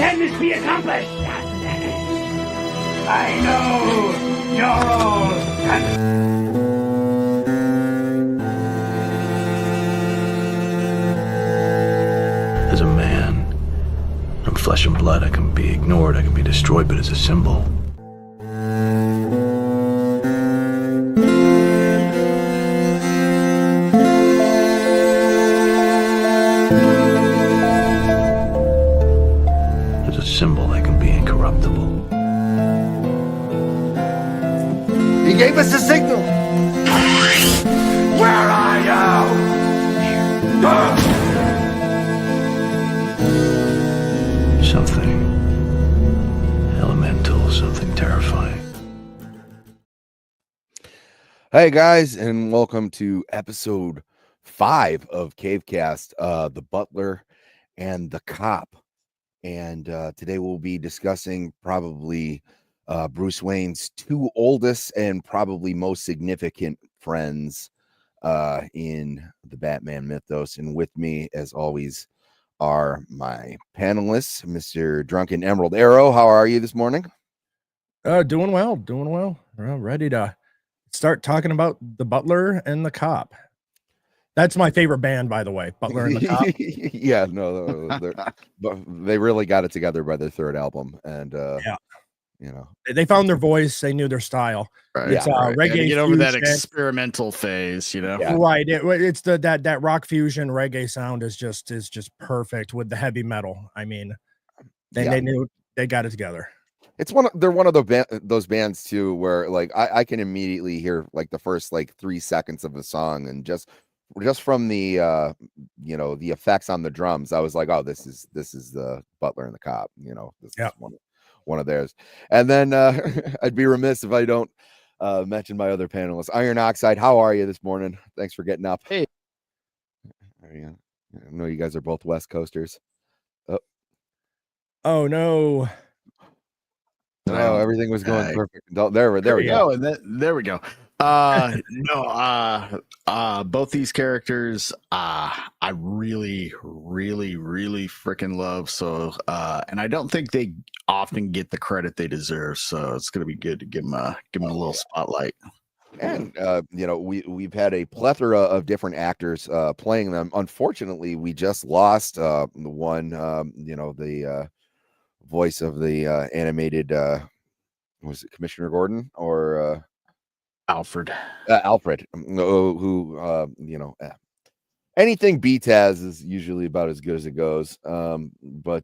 can this be accomplished? I know you're all As a man, I'm flesh and blood. I can be ignored, I can be destroyed, but as a symbol, as a symbol, I can be incorruptible. He gave us a signal. Where are you? Something elemental, something terrifying. Hey guys, and welcome to episode 5 of Cavecast, the Butler and the Cop. And today we'll be discussing probably Bruce Wayne's two oldest and probably most significant friends in the Batman mythos. And with me, as always, are my panelists, Mr. Drunken Emerald Arrow. How are you this morning? Doing well. We're ready to start talking about the Butler and the Cop. That's my favorite band, by the way, Butler and the Cop. Yeah, no, they really got it together by their third album, and yeah, you know, they found their voice, they knew their style. Right. It's Right. reggae. Get over that fusion. experimental phase, you know. Yeah. Right. It's that rock fusion reggae sound is just perfect with the heavy metal. I mean, they knew they got it together. They're one of those bands too, where like I can immediately hear like the first like 3 seconds of a song, and just from the the effects on the drums, I was like, oh, this is the Butler and the Cop. You know, this is one of theirs. And then I'd be remiss if I don't mention my other panelists. Iron Oxide, how are you this morning? Thanks for getting up. Hey. There you go. I know you guys are both West Coasters. Oh no. Oh, everything was going perfect. There we go. And there we go. Both these characters I really freaking love. So and I don't think they often get the credit they deserve. So it's gonna be good to give them a little spotlight. And we've had a plethora of different actors playing them. Unfortunately, we just lost the one the voice of the animated was it Commissioner Gordon or Alfred who anything beats has is usually about as good as it goes. But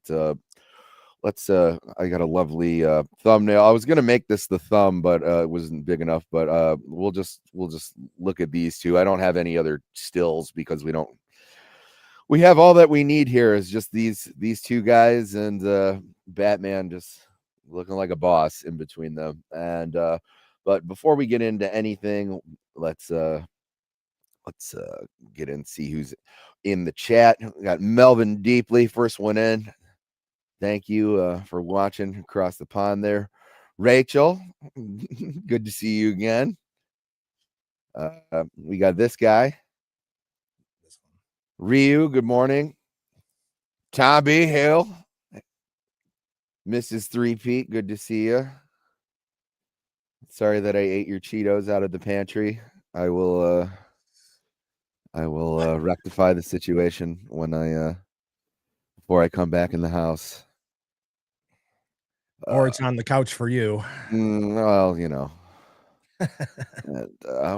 let's I got a lovely thumbnail. I was gonna make this the thumb, but it wasn't big enough. But we'll just look at these two. I don't have any other stills because we have all that we need here is just these two guys and Batman just looking like a boss in between them. And but before we get into anything, let's get in, see who's in the chat. We got Melvin Deeply, first one in. Thank you for watching across the pond there. Rachel, good to see you again. We got this guy. Ryu, good morning. Tommy Hill. Mrs. Three-Peat, good to see you. Sorry that I ate your Cheetos out of the pantry. I will rectify the situation when before I come back in the house. Or it's on the couch for you. Well,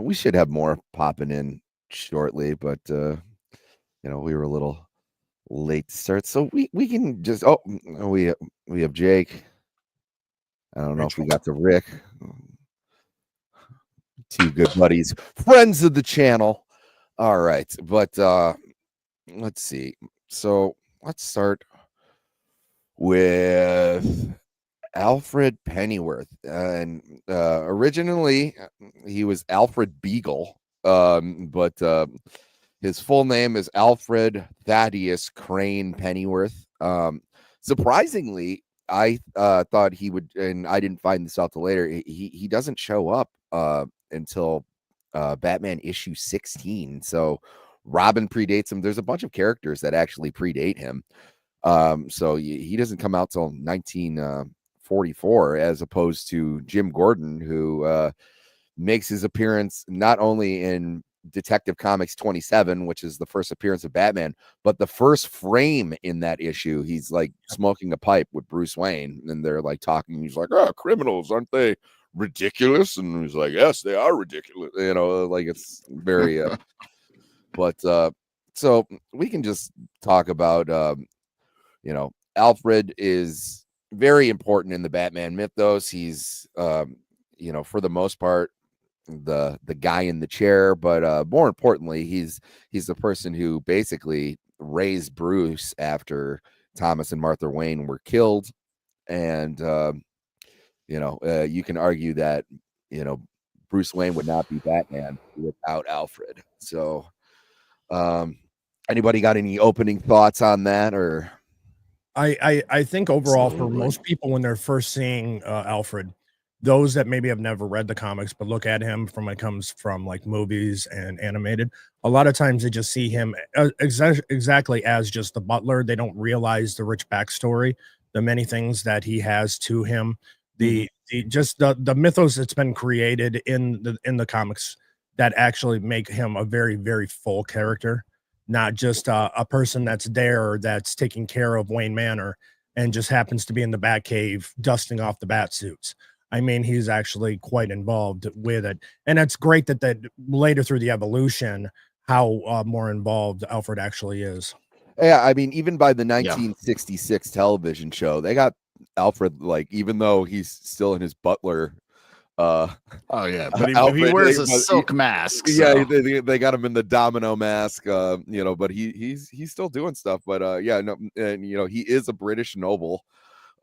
we should have more popping in shortly, but we were a little late to start, so we can just we have Jake. I don't know if we got to Rick. Two good buddies, friends of the channel. All right, but let's see. So let's start with Alfred Pennyworth, and originally he was Alfred Beagle, but his full name is Alfred Thaddeus Crane Pennyworth. Surprisingly, I thought he would, and I didn't find this out till later. He doesn't show up until Batman issue 16. So Robin predates him. There's a bunch of characters that actually predate him. So he doesn't come out till 1944, as opposed to Jim Gordon, who makes his appearance not only in Detective Comics 27, which is the first appearance of Batman, but the first frame in that issue, he's like smoking a pipe with Bruce Wayne, and they're like talking. He's like, "Oh, criminals, aren't they ridiculous?" And he's like, "Yes, they are ridiculous." Like it's very but so we can just talk about Alfred is very important in the Batman mythos. He's for the most part the guy in the chair, but more importantly, he's the person who basically raised Bruce after Thomas and Martha Wayne were killed. And you can argue that Bruce Wayne would not be Batman without Alfred. So anybody got any opening thoughts on that? Or I think overall Absolutely. for most people, when they're first seeing Alfred, those that maybe have never read the comics but look at him from when it comes from like movies and animated, a lot of times they just see him exactly as just the butler. They don't realize the rich backstory, the many things that he has to him, the the mythos that's been created in the comics that actually make him a very, very full character, not just a person that's there that's taking care of Wayne Manor and just happens to be in the Batcave dusting off the bat suits. I mean, he's actually quite involved with it, and it's great that later through the evolution, how more involved Alfred actually is. Yeah, I mean, even by the 1966 television show, they got Alfred, like, even though he's still in his butler Oh yeah, but he Alfred, wears a silk mask. Yeah, So. they got him in the domino mask, but he's still doing stuff. But yeah, no, and he is a British noble.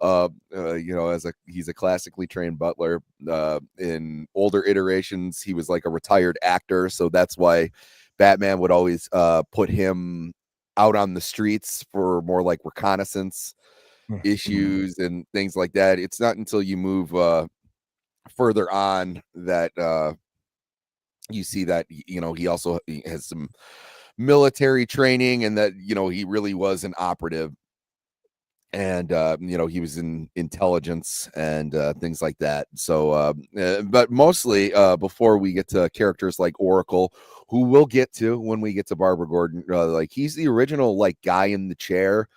He's a classically trained butler. In older iterations, he was like a retired actor, so that's why Batman would always put him out on the streets for more like reconnaissance issues and things like that. It's not until you move further on that you see that he also has some military training, and that he really was an operative, and he was in intelligence and things like that. So but mostly before we get to characters like Oracle, who we'll get to when we get to Barbara Gordon, like he's the original like guy in the chair.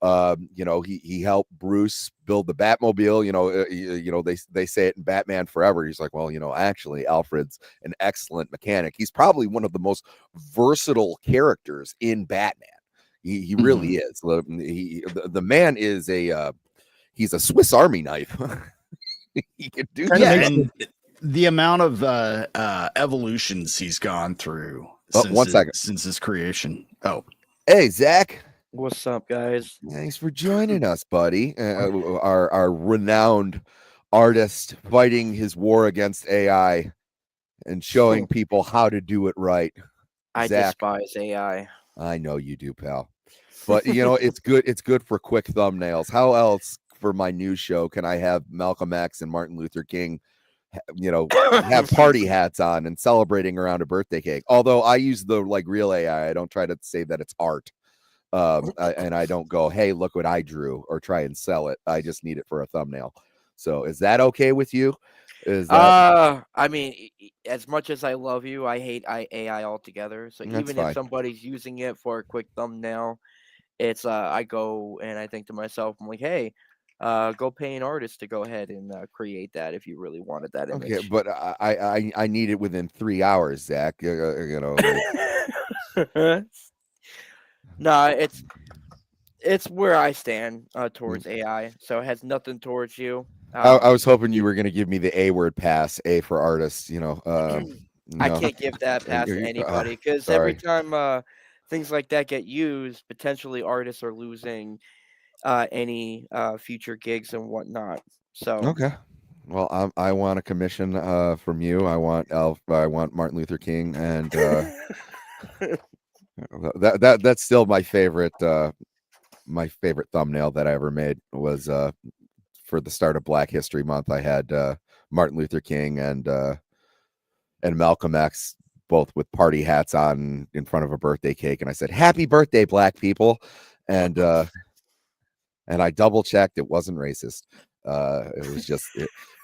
He helped Bruce build the Batmobile. They say it in Batman Forever. He's like, well, actually Alfred's an excellent mechanic. He's probably one of the most versatile characters in Batman. He really is. The man is he's a Swiss Army knife. He can do that. Yeah, and the amount of evolutions he's gone through since his creation. Oh, hey, Zach. What's up, guys? Thanks for joining us, buddy. Our renowned artist fighting his war against AI and showing people how to do it right. I Zach, despise AI. I know you do, pal. But it's good. It's good for quick thumbnails. How else for my news show can I have Malcolm X and Martin Luther King, have party hats on and celebrating around a birthday cake? Although I use the like real AI, I don't try to say that it's art. And I don't go, hey, look what I drew, or try and sell it. I just need it for a thumbnail. So is that okay with you? Is that I mean, as much as I love you, I hate AI altogether. So That's even fine. if somebody's using it for a quick thumbnail, it's I go and I think to myself, I'm like, hey, go pay an artist to go ahead and create that if you really wanted that image. okay? But I need it within 3 hours, Zach. No, it's where I stand towards AI. So it has nothing towards you. I was hoping you were going to give me the A word pass, A for artist. I can't give that pass to anybody, because every time things like that get used, potentially artists are losing any future gigs and whatnot. So okay. Well, I want a commission from you. I want Martin Luther King, and that's still my favorite. My favorite thumbnail that I ever made was for the start of Black History Month. I had Martin Luther King and Malcolm X both with party hats on in front of a birthday cake, and I said, "Happy birthday, Black people!" And And I double checked; it wasn't racist. It was just.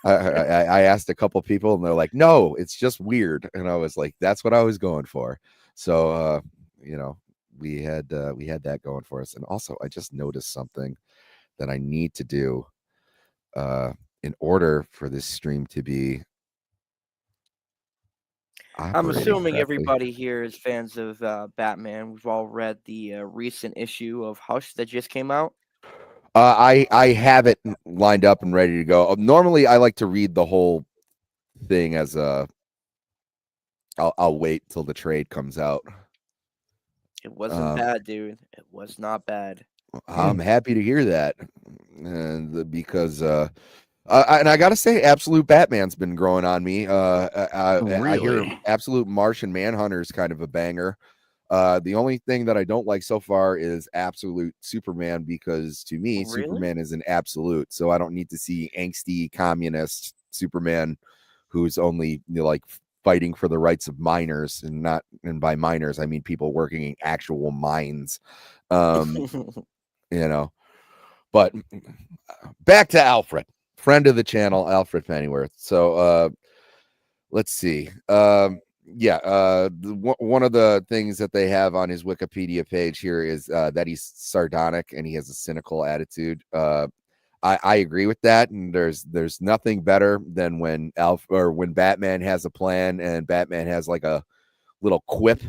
I asked a couple people, and they're like, "No, it's just weird." And I was like, "That's what I was going for." So, we had that going for us. And also, I just noticed something that I need to do in order for this stream to be. I'm assuming correctly. everybody here is fans of Batman. We've all read the recent issue of Hush that just came out. I have it lined up and ready to go. Normally, I like to read the whole thing as a. I'll wait till the trade comes out. It wasn't bad, dude. It was not bad. I'm happy to hear that, and because and I gotta say, Absolute Batman's been growing on me. I hear Absolute Martian Manhunter is kind of a banger. The only thing that I don't like so far is Absolute Superman, because to me, Superman is an absolute. So I don't need to see angsty communist Superman who's only like fighting for the rights of miners, and by miners I mean people working in actual mines. But back to Alfred, friend of the channel, Alfred Pennyworth. So let's see. One of the things that they have on his Wikipedia page here is that he's sardonic and he has a cynical attitude. I agree with that, and there's nothing better than when when Batman has a plan and Batman has like a little quip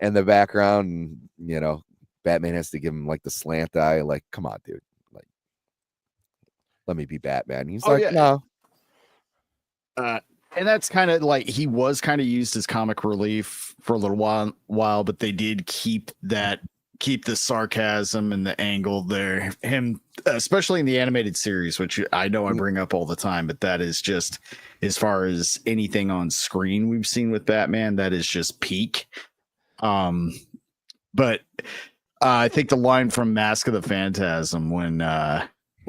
in the background, and Batman has to give him like the slant eye, like, come on, dude, like, let me be Batman. He's no. And that's kind of like, he was kind of used as comic relief for a little while, but they did keep the sarcasm and the angle there. Him, especially in the animated series, which I know I bring up all the time, but that is just, as far as anything on screen we've seen with Batman, that is just peak. But I think the line from Mask of the Phantasm when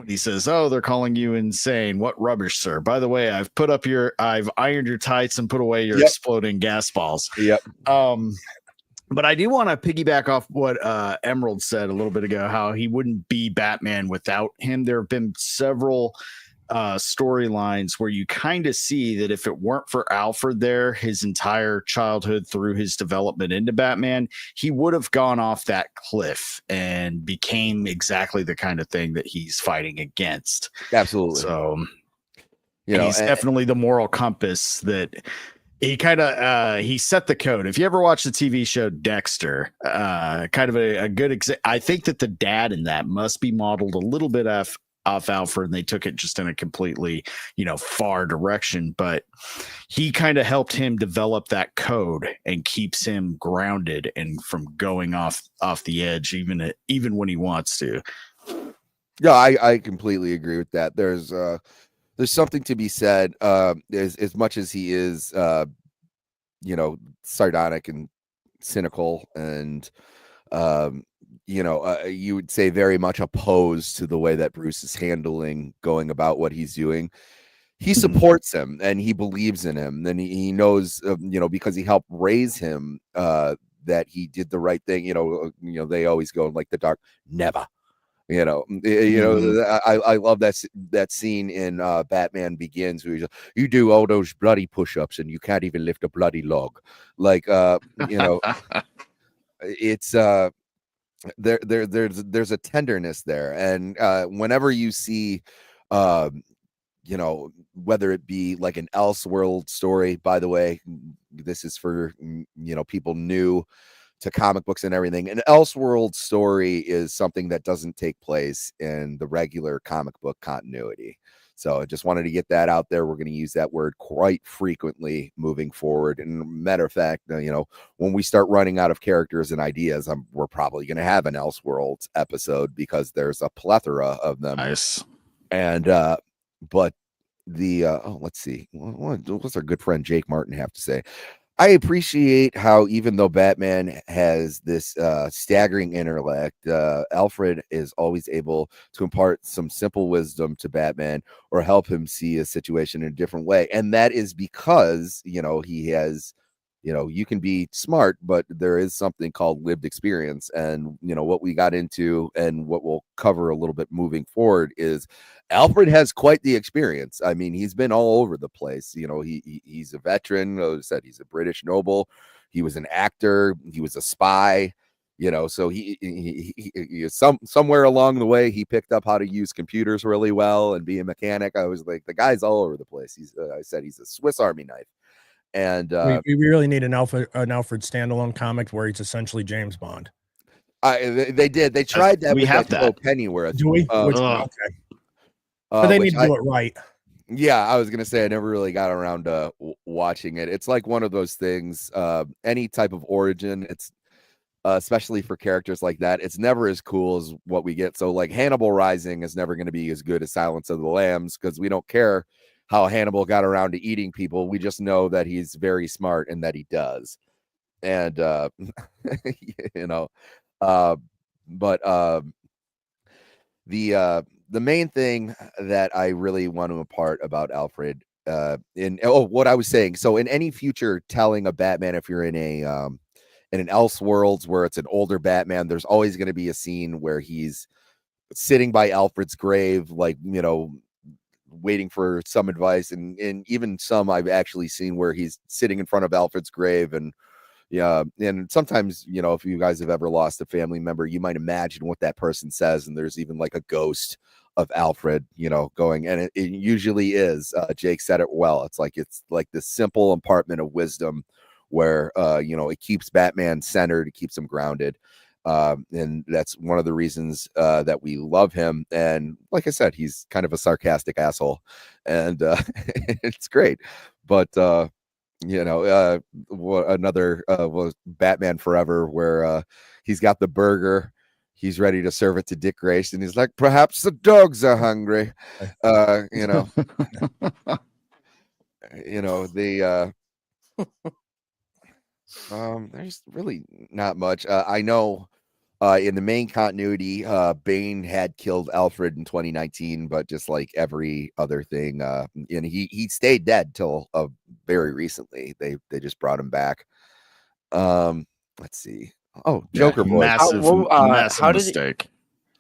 he says, "Oh, they're calling you insane. What rubbish, sir. By the way, I've ironed your tights and put away your exploding gas balls." Yep. But I do want to piggyback off what Emerald said a little bit ago, how he wouldn't be Batman without him. There have been several storylines where you kind of see that if it weren't for Alfred there, his entire childhood through his development into Batman, he would have gone off that cliff and became exactly the kind of thing that he's fighting against. Absolutely. So, he's definitely the moral compass that he kind of he set the code. If you ever watch the TV show Dexter, kind of a good I think that the dad in that must be modeled a little bit off Alfred, and they took it just in a completely far direction, but he kind of helped him develop that code and keeps him grounded and from going off the edge even when he wants to. Yeah, I completely agree with that. There's something to be said, as much as he is sardonic and cynical, and you would say very much opposed to the way that Bruce is going about what he's doing. He supports him and he believes in him. Then he knows, because he helped raise him, that he did the right thing. They always go like the dark, never. I love that scene in Batman Begins where you do all those bloody push-ups and you can't even lift a bloody log. Like, it's there's a tenderness there, and whenever you see whether it be like an Elseworld story, by the way, this is for people new to comic books and everything. An Elseworld story is something that doesn't take place in the regular comic book continuity. So I just wanted to get that out there. We're going to use that word quite frequently moving forward. And matter of fact, when we start running out of characters and ideas, we're probably going to have an Elseworlds episode because there's a plethora of them. Nice. And but the let's see, what's our good friend Jake Martin have to say? I appreciate how even though Batman has this staggering intellect, Alfred is always able to impart some simple wisdom to Batman or help him see a situation in a different way. And that is because, he has you can be smart, but there is something called lived experience. And, what we got into and what we'll cover a little bit moving forward is Alfred has quite the experience. I mean, he's been all over the place. He's a veteran. As I said, he's a British noble. He was an actor. He was a spy. So he somewhere along the way, he picked up how to use computers really well and be a mechanic. I was like, the guy's all over the place. I said he's a Swiss Army knife. And we really need an Alfred standalone comic where he's essentially James Bond. They did. They tried that. We with have that. Pennyworth. Do we? Okay. But they need to do it right. Yeah, I was gonna say I never really got around to watching it. It's like one of those things. Any type of origin, it's especially for characters like that, it's never as cool as what we get. So like Hannibal Rising is never going to be as good as Silence of the Lambs, because we don't care how Hannibal got around to eating people. We just know that he's very smart and that he does. And but the main thing that I really want to impart about Alfred what I was saying, so in any future telling of Batman, if you're in an Elseworlds where it's an older Batman, there's always going to be a scene where he's sitting by Alfred's grave, like, waiting for some advice. And even some I've actually seen where he's sitting in front of Alfred's grave. And and sometimes, if you guys have ever lost a family member, you might imagine what that person says. And there's even like a ghost of Alfred, going, and it usually is, Jake said it well. It's like this simple impartment of wisdom where it keeps Batman centered, it keeps him grounded, and that's one of the reasons that we love him. And like I said, he's kind of a sarcastic asshole, and it's great. But another was Batman Forever, where he's got the burger, he's ready to serve it to Dick Grayson. He's like, perhaps the dogs are hungry. There's really not much. I know in the main continuity, Bane had killed Alfred in 2019, but just like every other thing, and he stayed dead till very recently. They just brought him back. Let's see. Oh, Joker Boy. Massive mistake.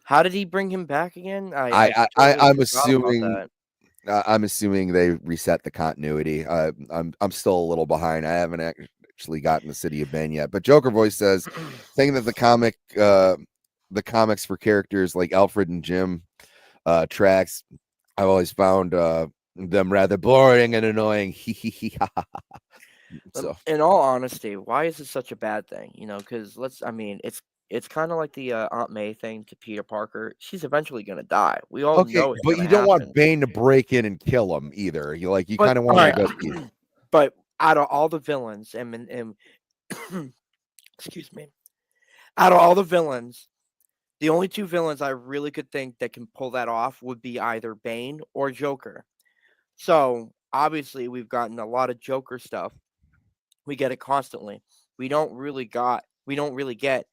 How did he bring him back again? I'm assuming they reset the continuity. I'm still a little behind. I haven't actually gotten the City of Bane yet. But Joker Voice says, saying that the comics for characters like Alfred and Jim tracks, I've always found them rather boring and annoying. So, in all honesty, why is it such a bad thing? Because it's kind of like the Aunt May thing to Peter Parker. She's eventually going to die. We all know it's but you don't want Bane to break in and kill him either. You kind of want to go. But out of all the villains, and excuse me, out of all the villains, the only two villains I really could think that can pull that off would be either Bane or Joker. So obviously, we've gotten a lot of Joker stuff. We get it constantly. We don't really get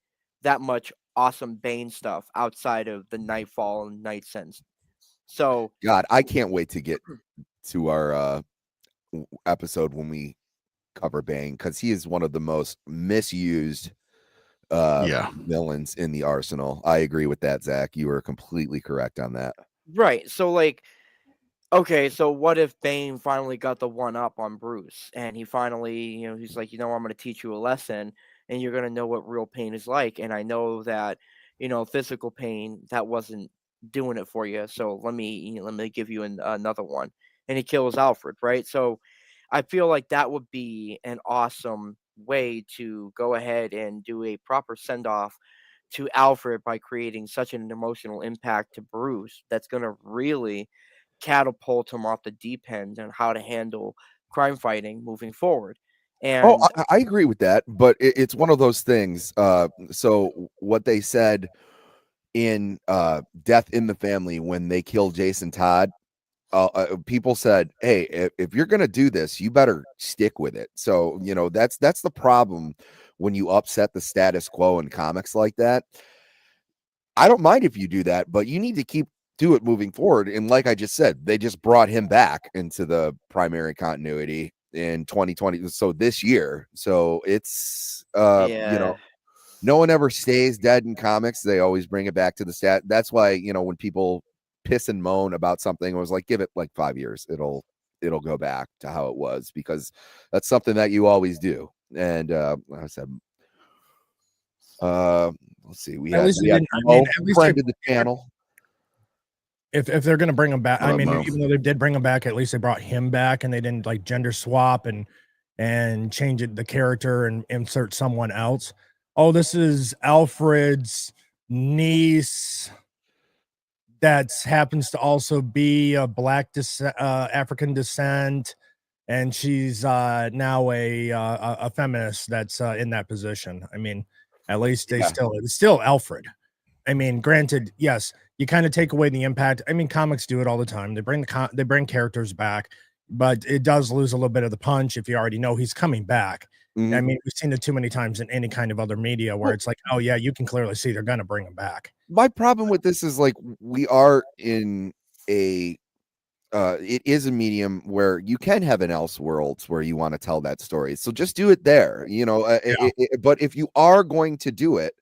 that much awesome Bane stuff outside of the Nightfall and Night Sense. So God, I can't wait to get to our episode when we cover Bane, because he is one of the most misused villains in the arsenal. I agree with that, Zach. You were completely correct on that. Right. So okay, so what if Bane finally got the one up on Bruce, and he finally, he's like, I'm going to teach you a lesson, and you're going to know what real pain is like. And I know that, physical pain, that wasn't doing it for you. So let me give you another one. And he kills Alfred, right? So I feel like that would be an awesome way to go ahead and do a proper send-off to Alfred by creating such an emotional impact to Bruce that's going to really catapult him off the deep end on how to handle crime fighting moving forward. And I agree with that, but it's one of those things. So what they said in Death in the Family when they killed Jason Todd, people said, hey, if you're gonna do this, you better stick with it. So that's the problem when you upset the status quo in comics like that. I don't mind if you do that, but you need to do it moving forward. And like I just said, they just brought him back into the primary continuity, in 2020. So this year. So it's Yeah. no one ever stays dead in comics. They always bring it back to the stat. That's why, when people piss and moan about something, it was like, give it like 5 years. It'll go back to how it was, because that's something that you always do. And like I said, let's see. We At had least it didn't. I Mo, mean, at least friend of the channel. If they're gonna bring him back, I mean, Mo. even though they did bring him back, at least they brought him back and they didn't like gender swap and change it the character and insert someone else. Oh, this is Alfred's niece that happens to also be a black African descent, and she's now a feminist that's in that position. I mean, at least it's still Alfred. I mean, granted, yes, you kind of take away the impact. I mean, comics do it all the time. They bring characters back, but it does lose a little bit of the punch if you already know he's coming back. I mean, we've seen it too many times in any kind of other media where it's like, oh yeah, you can clearly see they're gonna bring him back. My problem with this is, like, we are in a it is a medium where you can have an Elseworlds where you want to tell that story. So just do it there, but if you are going to do it,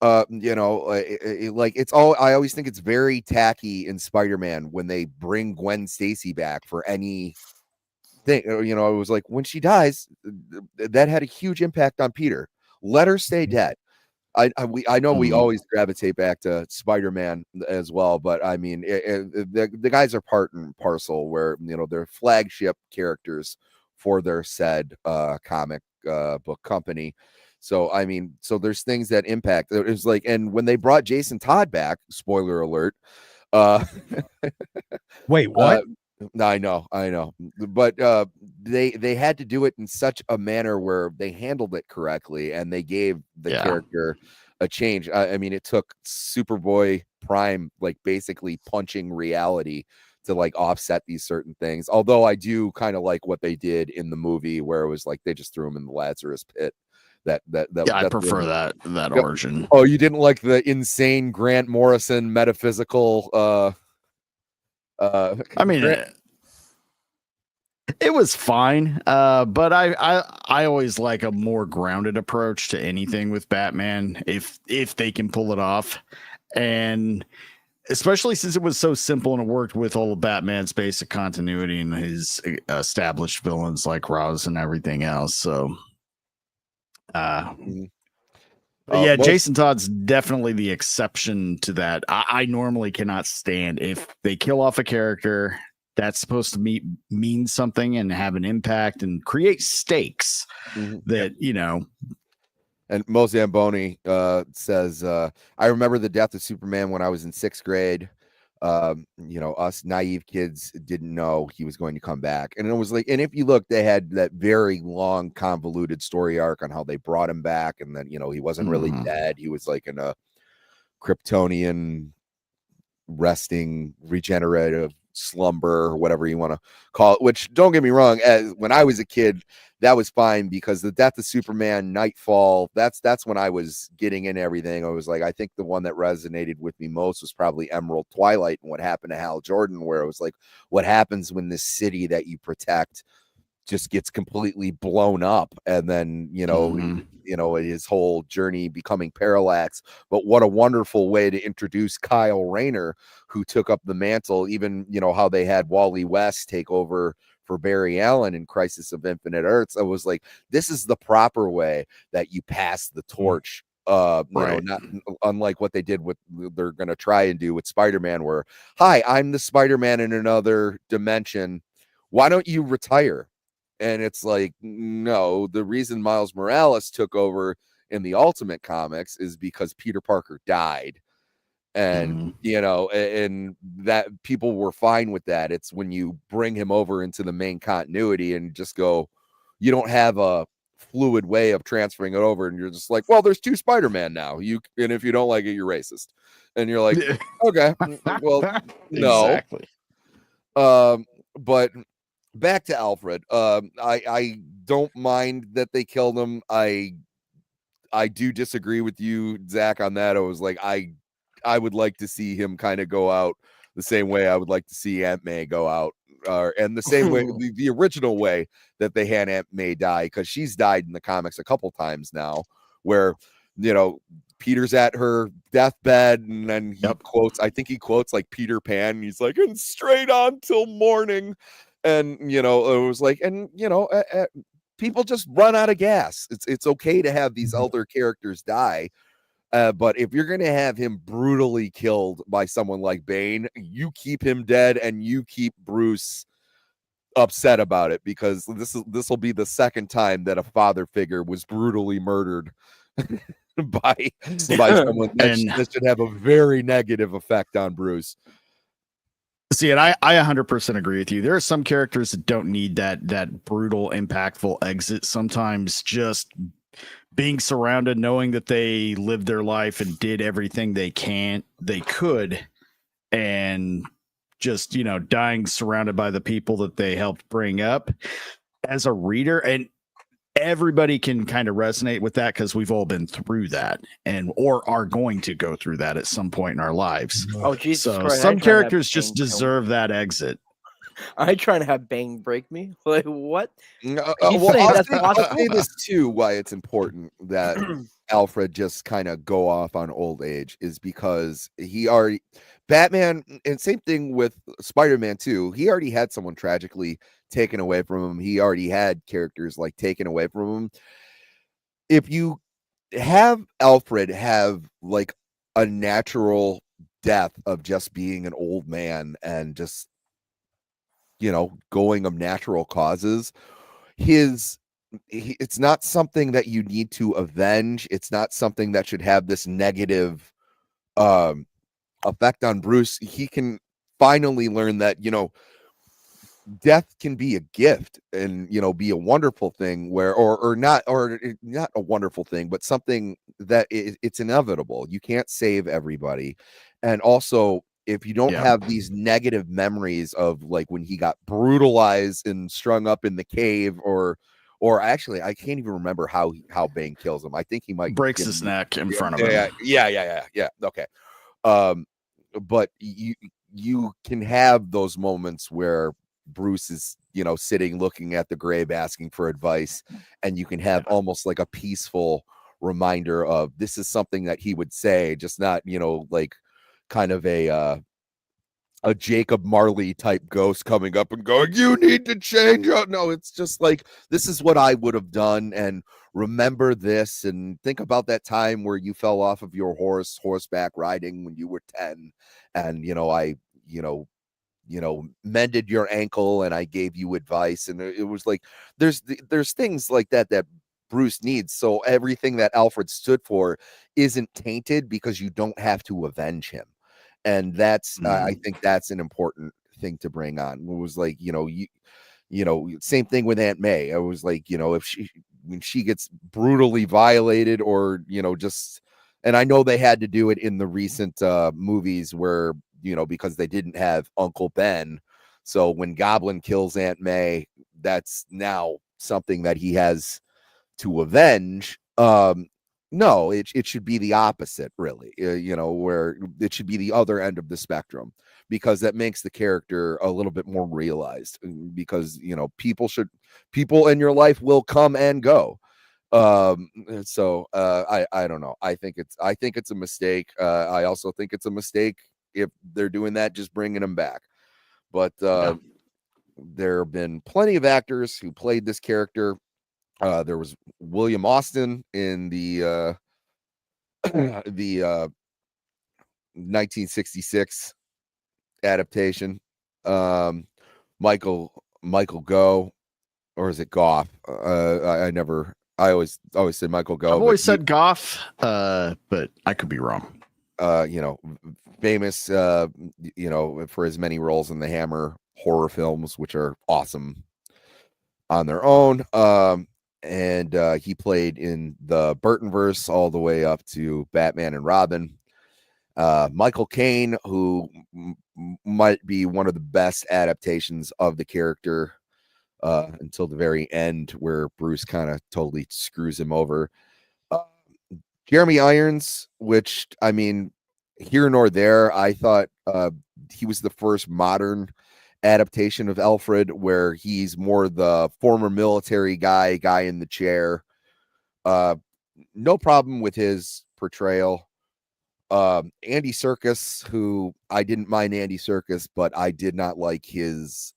like, it's all, I always think it's very tacky in Spider-Man when they bring Gwen Stacy back for any thing. It was like, when she dies, that had a huge impact on Peter. Let her stay dead. I know we always gravitate back to Spider-Man as well, but I mean, the guys are part and parcel, where they're flagship characters for their said comic book company. So I mean, there's things that impact. It was like, and when they brought Jason Todd back, spoiler alert. Wait, what? I know, but they had to do it in such a manner where they handled it correctly, and they gave the character a change. I mean, it took Superboy Prime, like, basically punching reality to, like, offset these certain things. Although I do kind of like what they did in the movie, where it was like they just threw him in the Lazarus pit. I prefer that origin. Oh, you didn't like the insane Grant Morrison metaphysical? I mean, it was fine, but I always like a more grounded approach to anything with Batman, if they can pull it off, and especially since it was so simple and it worked with all of Batman's basic continuity and his established villains like Ra's and everything else. So, Jason Todd's definitely the exception to that. I normally cannot stand if they kill off a character that's supposed to mean something and have an impact and create stakes that, And Mo Zamboni says, I remember the death of Superman when I was in 6th grade. Us naive kids didn't know he was going to come back. And it was like, and if you look, they had that very long, convoluted story arc on how they brought him back. And then, he wasn't really dead. He was like in a Kryptonian resting, regenerative slumber, or whatever you want to call it, which, don't get me wrong, when I was a kid, that was fine, because the death of Superman, Nightfall, that's when I was getting in everything. I was like, I think the one that resonated with me most was probably Emerald Twilight and what happened to Hal Jordan, where it was like, what happens when this city that you protect just gets completely blown up, and then his whole journey becoming Parallax. But what a wonderful way to introduce Kyle Rayner, who took up the mantle. Even how they had Wally West take over for Barry Allen in Crisis of Infinite Earths. I was like, this is the proper way that you pass the torch. Not unlike what they did with, they're going to try and do with Spider-Man, where, hi, I'm the Spider-Man in another dimension. Why don't you retire? And it's like, no, the reason Miles Morales took over in the Ultimate Comics is because Peter Parker died. And, and that people were fine with that. It's when you bring him over into the main continuity and just go, you don't have a fluid way of transferring it over. And you're just like, well, there's 2 Spider-Man now. And if you don't like it, you're racist. And you're like, okay, well, no. Exactly. But back to Alfred. I don't mind that they killed him. I do disagree with you, Zach, on that. I was like, I would like to see him kind of go out the same way I would like to see Aunt May go out. and the same way, the original way that they had Aunt May die, because she's died in the comics a couple times now, where Peter's at her deathbed, and then he quotes, I think he quotes like Peter Pan. He's like, and straight on till morning. And, it was like, and, people just run out of gas. It's okay to have these elder characters die. But if you're going to have him brutally killed by someone like Bane, you keep him dead and you keep Bruce upset about it, because this will be the second time that a father figure was brutally murdered by someone that should have a very negative effect on Bruce. See, and I 100% agree with you. There are some characters that don't need that brutal, impactful exit. Sometimes just being surrounded, knowing that they lived their life and did everything they could, and just, dying surrounded by the people that they helped bring up as a reader. And everybody can kind of resonate with that, because we've all been through that or are going to go through that at some point in our lives. Oh, Jesus so Christ, some characters just deserve that exit. I trying to have Bane break me. Like, what? I'll say this too, why it's important that Alfred just kind of go off on old age is because Batman, and same thing with Spider-Man too, he already had someone tragically taken away from him. He already had characters like taken away from him. If you have Alfred have like a natural death of just being an old man and just going of natural causes, it's not something that you need to avenge. It's not something that should have this negative effect on Bruce. He can finally learn that death can be a gift and be a wonderful thing, where or not a wonderful thing, but something that it's inevitable. You can't save everybody. And also, if you don't have these negative memories of like when he got brutalized and strung up in the cave, or actually I can't even remember how Bane kills him. I think he might breaks his neck in front of him. Yeah. Okay. But you can have those moments where Bruce is, sitting looking at the grave asking for advice, and you can have almost like a peaceful reminder of this is something that he would say, just not, like kind of a Jacob Marley type ghost coming up and going, you need to change out. No, it's just like, this is what I would have done, and remember this, and think about that time where you fell off of your horseback riding when you were 10, and I mended your ankle and I gave you advice. And it was like there's things like that Bruce needs, so everything that Alfred stood for isn't tainted, because you don't have to avenge him. And that's I think that's an important thing to bring on. It was like, same thing with Aunt May. I was like, when she gets brutally violated, or just, and I know they had to do it in the recent movies where because they didn't have Uncle Ben, so when Goblin kills Aunt May, that's now something that he has to avenge. No, it should be the opposite, really, where it should be the other end of the spectrum, because that makes the character a little bit more realized, because, people in your life will come and go. So I don't know. I think it's a mistake. I also think it's a mistake if they're doing that, just bringing him back. But there have been plenty of actors who played this character. There was William Austin in the 1966 adaptation. Michael Gough, or is it Goff? I always said Michael Gough. I've always said Goff, but I could be wrong. Famous, for his many roles in the Hammer horror films, which are awesome on their own. And he played in the Burtonverse all the way up to Batman and Robin. Michael Caine, who might be one of the best adaptations of the character until the very end, where Bruce kind of totally screws him over. Jeremy Irons, which, I mean, here nor there, I thought he was the first modern adaptation of Alfred, where he's more the former military guy in the chair. No problem with his portrayal. Andy Serkis, who I didn't mind Andy Serkis, but I did not like his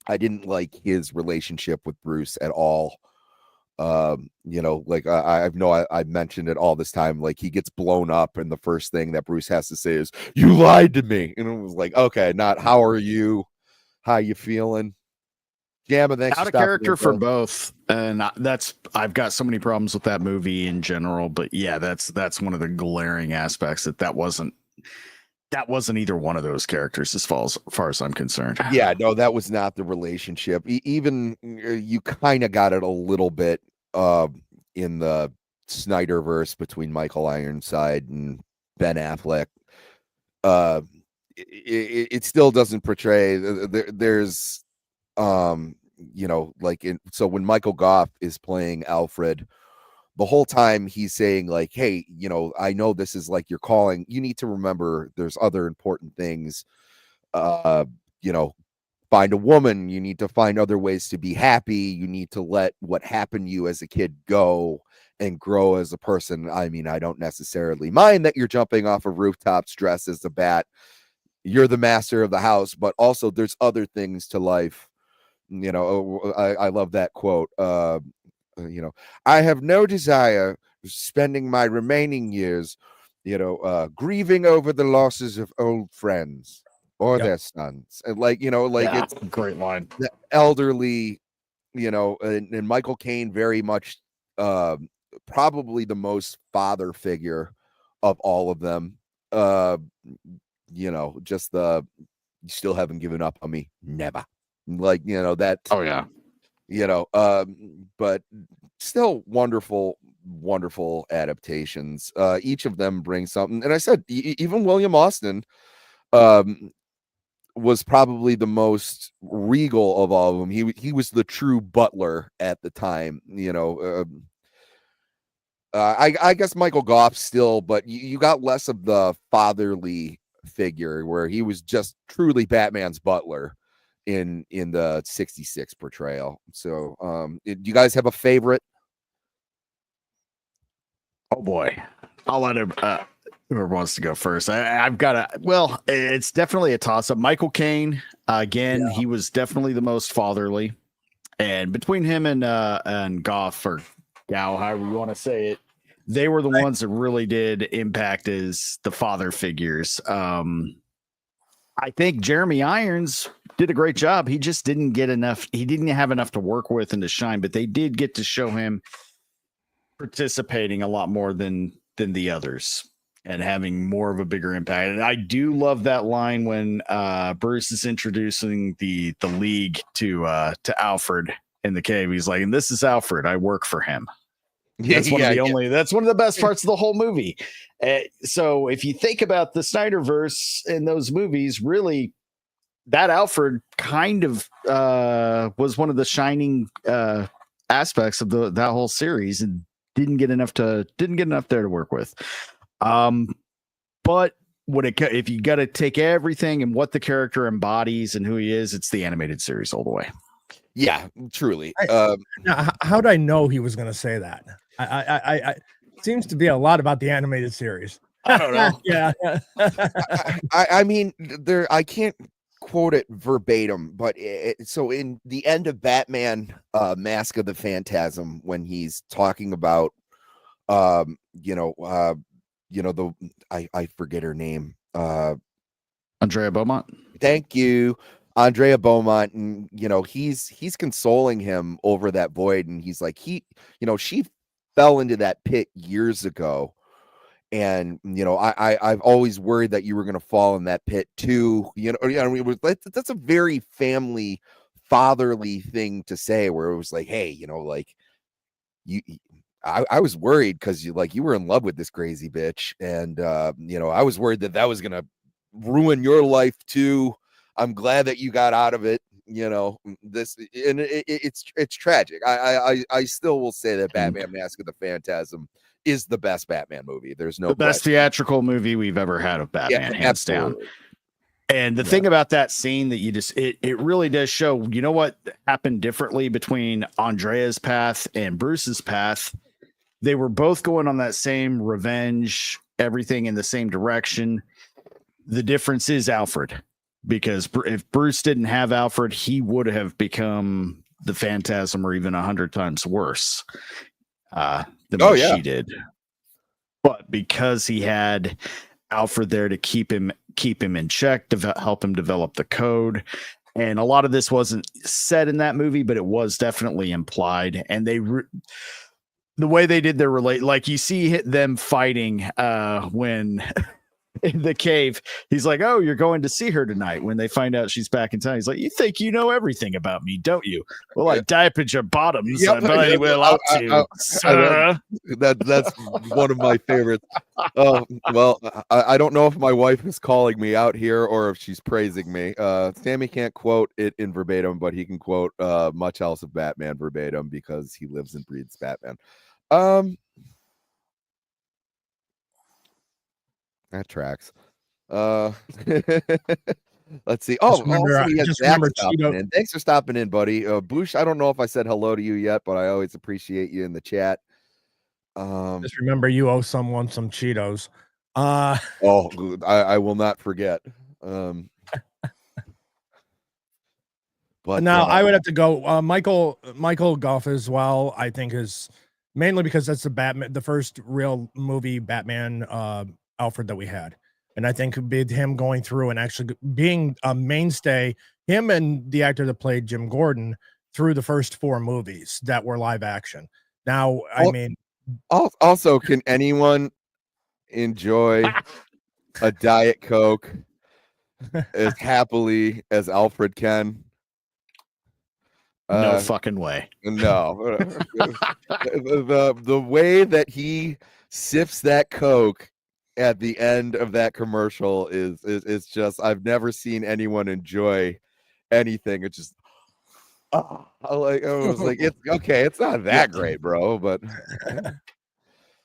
I didn't like his relationship with Bruce at all. Like I've mentioned it all this time. Like, he gets blown up, and the first thing that Bruce has to say is, "You lied to me," and it was like, okay, not how are you, how you feeling? Jamma, thanks. Out of character for both, and I've got so many problems with that movie in general. But yeah, that's one of the glaring aspects that wasn't either one of those characters as far as I'm concerned. Yeah, no, that was not the relationship. Even you kind of got it a little bit in the Snyderverse between Michael Ironside and Ben Affleck. It still doesn't portray. There's so when Michael Goff is playing Alfred, the whole time he's saying, like, hey, I know this is like your calling. You need to remember there's other important things. Find a woman. You need to find other ways to be happy. You need to let what happened to you as a kid go and grow as a person. I mean, I don't necessarily mind that you're jumping off of rooftops dressed as a bat. You're the master of the house, but also there's other things to life. I love that quote. I have no desire spending my remaining years, grieving over the losses of old friends or their sons. And it's a great line. The elderly, and Michael Caine very much probably the most father figure of all of them. Just you still haven't given up on me. Never. That. Oh yeah. But still wonderful adaptations. Each of them brings something. And I said, even William Austin was probably the most regal of all of them. He was the true Butler at the time. I guess Michael Goff still, but you got less of the fatherly figure, where he was just truly Batman's butler in the 66 portrayal. So do you guys have a favorite? Oh boy, I'll let him whoever wants to go first. I've got it's definitely a toss-up. Michael Caine, again, he was definitely the most fatherly, and between him and Goff, or Gow, however you want to say it, they were the ones that really did impact as the father figures. I think Jeremy Irons did a great job. He just didn't get enough. He didn't have enough to work with and to shine, but they did get to show him participating a lot more than the others and having more of a bigger impact. And I do love that line when Bruce is introducing the League to Alfred in the cave. He's like, "And this is Alfred. I work for him." That's one of the best parts of the whole movie. So if you think about the Snyderverse in those movies, really, that Alfred kind of was one of the shining aspects of that whole series, and didn't get enough there to work with. But if you got to take everything and what the character embodies and who he is, it's the animated series all the way. Yeah, truly. How did I know he was going to say that? I seems to be a lot about the animated series. I don't know. Yeah. I mean, I can't quote it verbatim, but so in the end of Batman, Mask of the Phantasm, when he's talking about, I forget her name. Andrea Beaumont. Thank you. Andrea Beaumont, and he's consoling him over that void, and he's like, she fell into that pit years ago, and I've always worried that you were going to fall in that pit too. That's a very family, fatherly thing to say, where it was like, hey, I was worried because you were in love with this crazy bitch, and I was worried that was going to ruin your life too. I'm glad that you got out of it. It's tragic. I still will say that Batman Mask of the Phantasm is the best Batman movie. There's no best theatrical movie we've ever had of Batman, hands down. And the thing about that scene that it really does show, you know what happened differently between Andrea's path and Bruce's path. They were both going on that same revenge, everything in the same direction. The difference is Alfred, because if Bruce didn't have Alfred, he would have become the Phantasm or even 100 times worse than what she did. But because he had Alfred there to keep him in check, to help him develop the code. And a lot of this wasn't said in that movie, but it was definitely implied. And the way they did their like you see them fighting when in the cave, he's like, "Oh, you're going to see her tonight." When they find out she's back in town, he's like, "You think you know everything about me, don't you?" "Well, I diaper your bottoms. Yep. But anyway, ought to, sir." That's one of my favorites. Well, I don't know if my wife is calling me out here or if she's praising me. Sammy can't quote it in verbatim, but he can quote much else of Batman verbatim because he lives and breathes Batman. That tracks. Let's see. Oh, just remember Cheeto. Thanks for stopping in, buddy. Boosh, I don't know if I said hello to you yet, but I always appreciate you in the chat. Just remember you owe someone some Cheetos. I will not forget. But now I would have to go Michael Gough as well. I think is mainly because that's the first real movie Batman Alfred that we had. And I think him going through and actually being a mainstay, him and the actor that played Jim Gordon through the first 4 movies that were live action. Now, I mean, also, can anyone enjoy a Diet Coke as happily as Alfred can? No fucking way. No. the way that he sips that Coke at the end of that commercial is just, I've never seen anyone enjoy anything. It's just I was like, it's okay, it's not that great, bro, but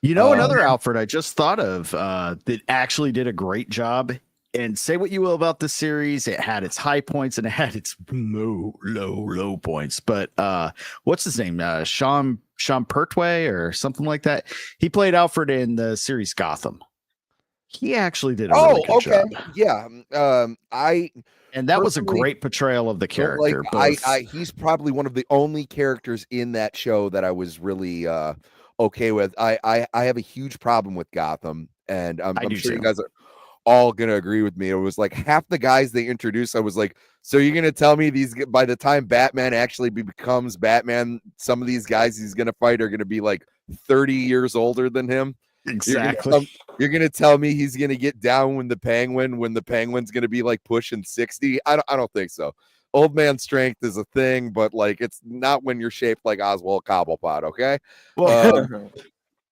another Alfred I just thought of that actually did a great job. And say what you will about the series, it had its high points and it had its low points. But what's his name? Sean Pertwee or something like that. He played Alfred in the series Gotham. He actually did a really good job. Yeah. And that was a great portrayal of the character. He's probably one of the only characters in that show that I was really okay with. I have a huge problem with Gotham, and I'm sure you guys are all gonna agree with me. It was like half the guys they introduced, I was like, so you're gonna tell me these, by the time Batman actually becomes Batman, some of these guys he's gonna fight are gonna be like 30 years older than him? Exactly. You're gonna tell me he's gonna get down when the Penguin's gonna be like pushing 60? I don't think so. Old man strength is a thing, but like it's not when you're shaped like Oswald Cobblepot. Okay. Well,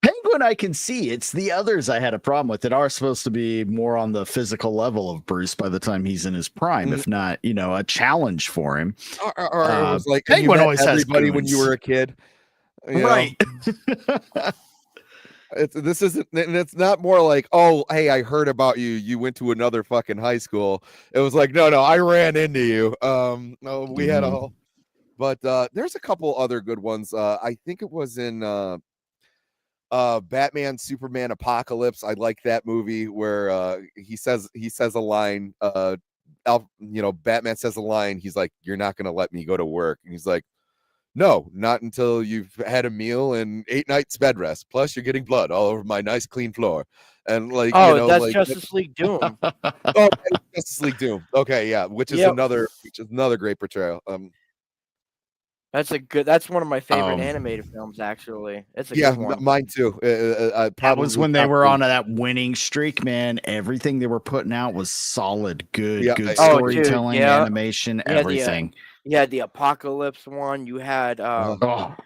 Penguin, I can see. It's the others I had a problem with that are supposed to be more on the physical level of Bruce by the time he's in his prime, if not, a challenge for him. Or it was like Penguin always has everybody when you were a kid, right? It's not more like, oh, hey, I heard about you. You went to another fucking high school. It was like, no, I ran into you. No, we had a whole, but there's a couple other good ones. I think it was in Batman Superman Apocalypse. I like that movie where he says a line, Batman says a line, he's like, "You're not gonna let me go to work," and he's like, "No, not until you've had a meal and 8 nights bed rest, plus you're getting blood all over my nice clean floor." And like, that's Justice League Doom. Justice League Doom. Okay, yeah, which is another great portrayal. That's one of my favorite animated films, actually. It's a good one. Mine too. That was when they were on that winning streak, man. Everything they were putting out was solid, good storytelling, animation, everything. The Apocalypse one. You had and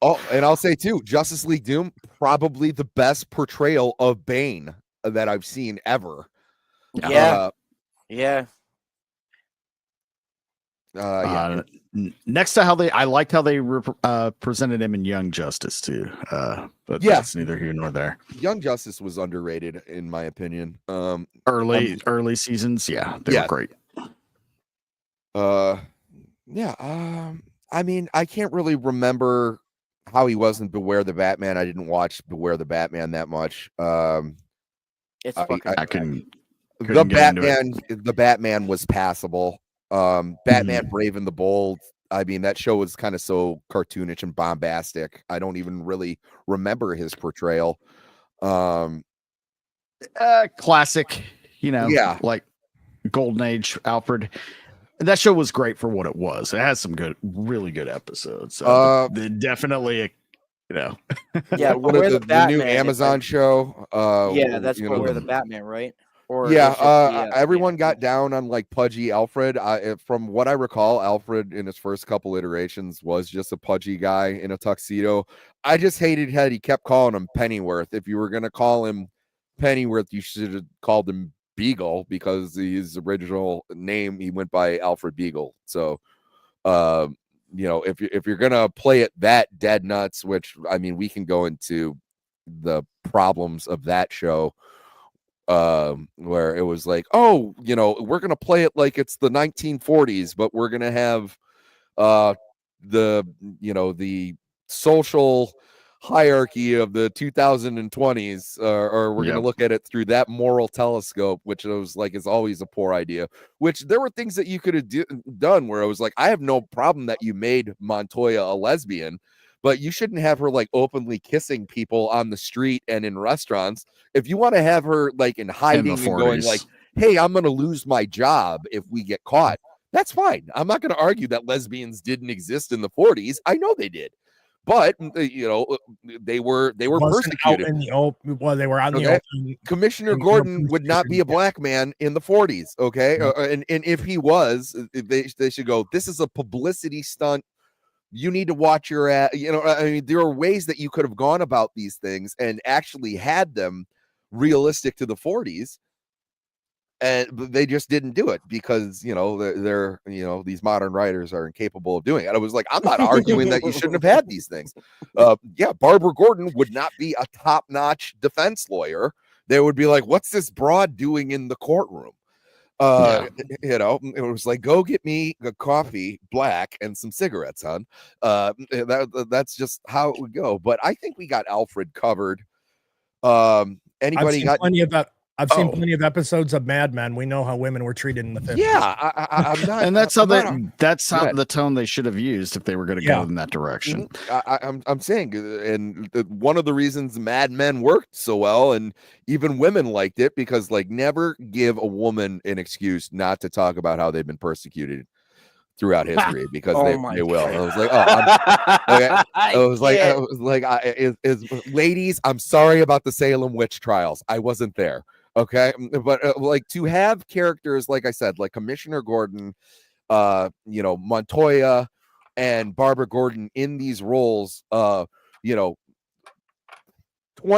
I'll say too, Justice League Doom, probably the best portrayal of Bane that I've seen ever. Next to I liked how they presented him in Young Justice too. But that's neither here nor there. Young Justice was underrated in my opinion. Early seasons, they were great. I mean, I can't really remember how he was in Beware the Batman. I didn't watch Beware the Batman that much. It's the Batman was passable. Batman Brave and the Bold. I mean, that show was kind of so cartoonish and bombastic. I don't even really remember his portrayal. Classic, like Golden Age Alfred. That show was great for what it was. It has some really good episodes. So definitely, yeah, one of the new Amazon show. That's Beware the Batman, right? Or everyone got down on like pudgy Alfred. From what I recall, Alfred in his first couple iterations was just a pudgy guy in a tuxedo. I just hated how he kept calling him Pennyworth. If you were gonna call him Pennyworth, you should have called him Beagle, because his original name, he went by Alfred Beagle. So if you're gonna play it that dead nuts, which I mean, we can go into the problems of that show, where it was like, we're gonna play it like it's the 1940s, but we're gonna have the social hierarchy of the 2020s, or we're going to look at it through that moral telescope, which I was like is always a poor idea. Which there were things that you could have done where I was like, I have no problem that you made Montoya a lesbian, but you shouldn't have her like openly kissing people on the street and in restaurants. If you want to have her like in hiding and going like, hey, I'm going to lose my job if we get caught, that's fine. I'm not going to argue that lesbians didn't exist in the 40s. I know they did. But they were persecuted. They were out in the open. Commissioner Gordon would not be a black man in the 40s. Okay, and if he was, they should go, this is a publicity stunt. You need to watch your ass. I mean, there are ways that you could have gone about these things and actually had them realistic to the 40s. And they just didn't do it because they're these modern writers are incapable of doing it. I was like, I'm not arguing that you shouldn't have had these things. Barbara Gordon would not be a top-notch defense lawyer. They would be like, what's this broad doing in the courtroom? It was like, go get me a coffee, black, and some cigarettes, hon. That's just how it would go. But I think we got Alfred covered. Anybody got plenty of that? I've seen plenty of episodes of Mad Men. We know how women were treated in the 50s. Yeah, I'm not, and that's how the tone they should have used if they were going to go in that direction. I'm saying, and one of the reasons Mad Men worked so well, and even women liked it, because like never give a woman an excuse not to talk about how they've been persecuted throughout history, because they will. I was like, ladies, I'm sorry about the Salem witch trials. I wasn't there. Okay, but like to have characters like I said, like Commissioner Gordon, Montoya, and Barbara Gordon in these roles, 20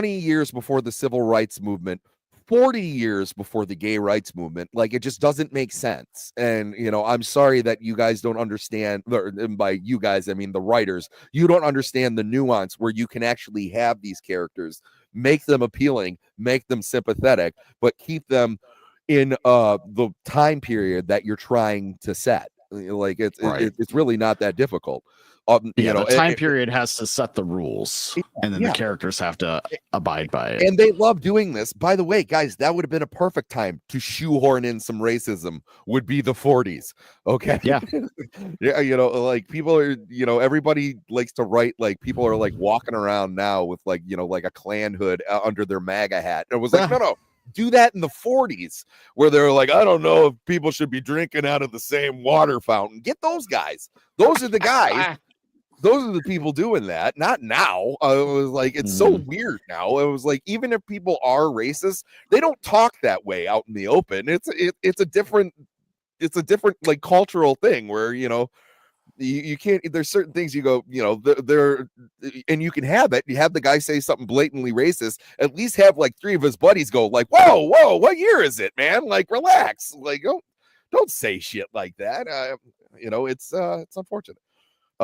years before the civil rights movement, 40 years before the gay rights movement, like it just doesn't make sense. And I'm sorry that you guys don't understand, and by you guys I mean the writers, you don't understand the nuance where you can actually have these characters, make them appealing, make them sympathetic, but keep them in the time period that you're trying to set. Like it's really not that difficult. The time period has to set the rules, and then the characters have to abide by it. And they love doing this. By the way, guys, that would have been a perfect time to shoehorn in some racism. Would be the 40s. Okay. Yeah. Like people are, everybody likes to write like people are like walking around now with like, like a Klan hood under their MAGA hat. And it was like, no. Do that in the 40s where they're like, I don't know if people should be drinking out of the same water fountain. Get those guys. Those are the guys. Those are the people doing that. Not now. It was like, it's so weird now. It was like, even if people are racist, they don't talk that way out in the open. It's a different like cultural thing where, you can't, there's certain things you go, there, and you can have it. You have the guy say something blatantly racist, at least have like three of his buddies go like, whoa, what year is it, man? Like, relax. Like, don't say shit like that. It's unfortunate.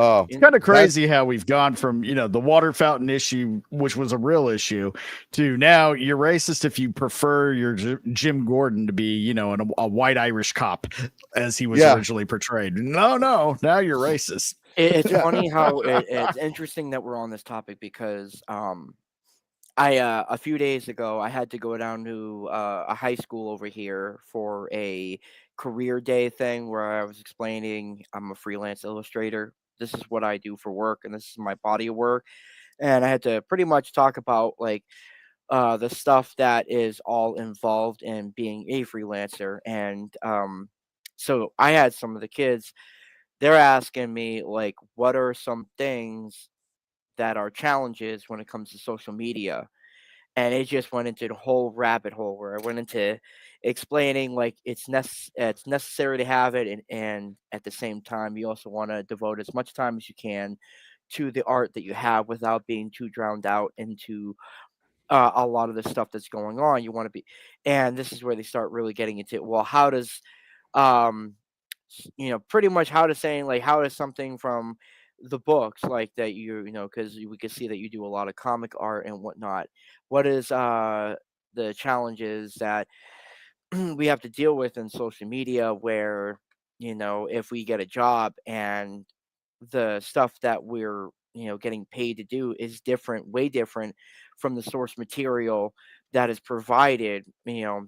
It's kind of crazy how we've gone from, the water fountain issue, which was a real issue, to now you're racist if you prefer your Jim Gordon to be, a white Irish cop as he was originally portrayed. No, now you're racist. It's funny how it's interesting that we're on this topic because a few days ago I had to go down to a high school over here for a career day thing where I was explaining I'm a freelance illustrator. This is what I do for work, and this is my body of work. And I had to pretty much talk about like the stuff that is all involved in being a freelancer. And so I had some of the kids, they're asking me like, what are some things that are challenges when it comes to social media? And it just went into the whole rabbit hole where I went into explaining like it's necessary to have it, and at the same time you also want to devote as much time as you can to the art that you have without being too drowned out into a lot of the stuff that's going on. You want to be, and this is where they start really getting into, well, how does um pretty much how does something from the books like that, because we can see that you do a lot of comic art and whatnot. What is the challenges that we have to deal with in social media where, if we get a job and the stuff that we're, getting paid to do is way different from the source material that is provided,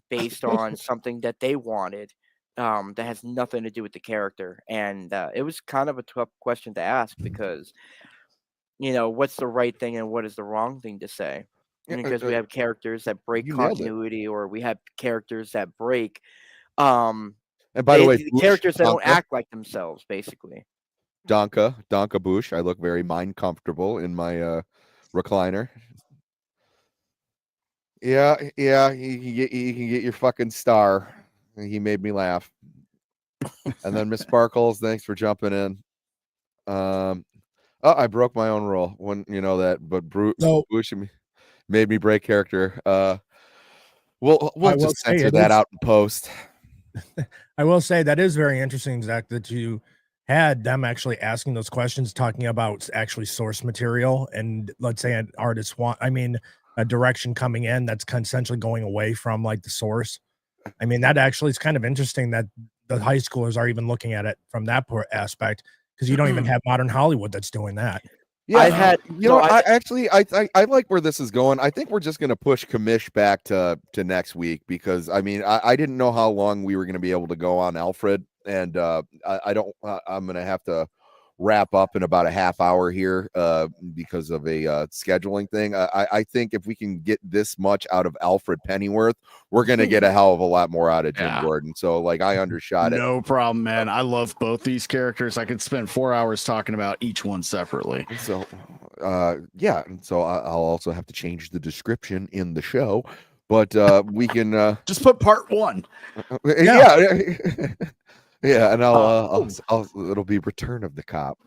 based on something that they wanted, that has nothing to do with the character. And it was kind of a tough question to ask because, what's the right thing and what is the wrong thing to say? Because we have characters that break continuity, or we have characters that break. And by the way, the characters that don't act like themselves, basically. Donka Bush. I look very mind comfortable in my recliner. Yeah, he can get your fucking star. He made me laugh. And then Miss Sparkles, thanks for jumping in. I broke my own rule when that, but Bush made me break character. We'll just censor that out in post. I will say that is very interesting, Zach, that you had them actually asking those questions, talking about actually source material, and let's say an artist a direction coming in that's essentially going away from like the source. I mean, that actually is kind of interesting that the high schoolers are even looking at it from that aspect, because you don't even have modern Hollywood that's doing that. Yeah, I like where this is going. I think we're just going to push Commish back to next week because I didn't know how long we were going to be able to go on Alfred, and I'm going to have to wrap up in about a half hour here because of a scheduling thing. I think if we can get this much out of Alfred Pennyworth, we're going to get a hell of a lot more out of Jim Gordon. So like I undershot it. No problem, man. I love both these characters. I could spend 4 hours talking about each one separately. So so I'll also have to change the description in the show, but we can just put part 1. Yeah, and I'll it'll be Return of the Cop.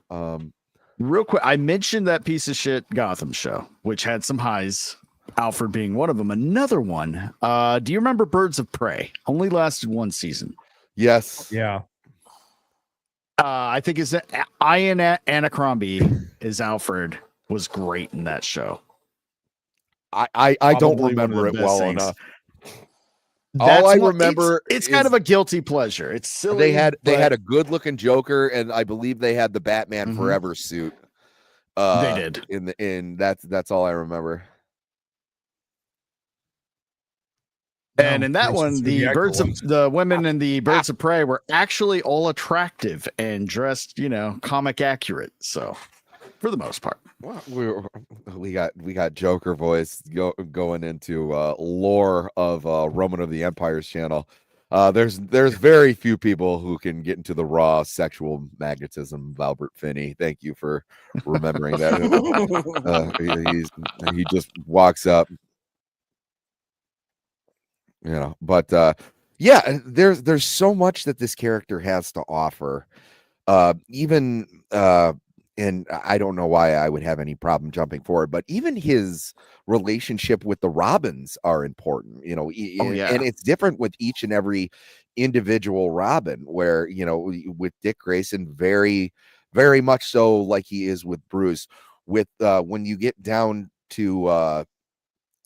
Real quick, I mentioned that piece of shit Gotham show, which had some highs, Alfred being one of them. Another one, do you remember Birds of Prey? Only lasted 1 season. Yes. Yeah. I think is that Ian Abercrombie as Alfred was great in that show. I don't remember it well enough. All I remember it's kind of a guilty pleasure. It's silly. They had a good looking Joker, and I believe they had the Batman Forever suit. They did. In that's all I remember. And in that one, the women in the Birds of Prey were actually all attractive and dressed, comic accurate. So, for the most part, well, we got Joker voice going into lore of Roman of the Empire's channel. There's very few people who can get into the raw sexual magnetism of Albert Finney. Thank you for remembering that. He just walks up. But there's so much that this character has to offer. And I don't know why I would have any problem jumping forward, but even his relationship with the Robins are important, and it's different with each and every individual Robin, where, you know, with Dick Grayson, very, very much so like he is with Bruce. With when you get down to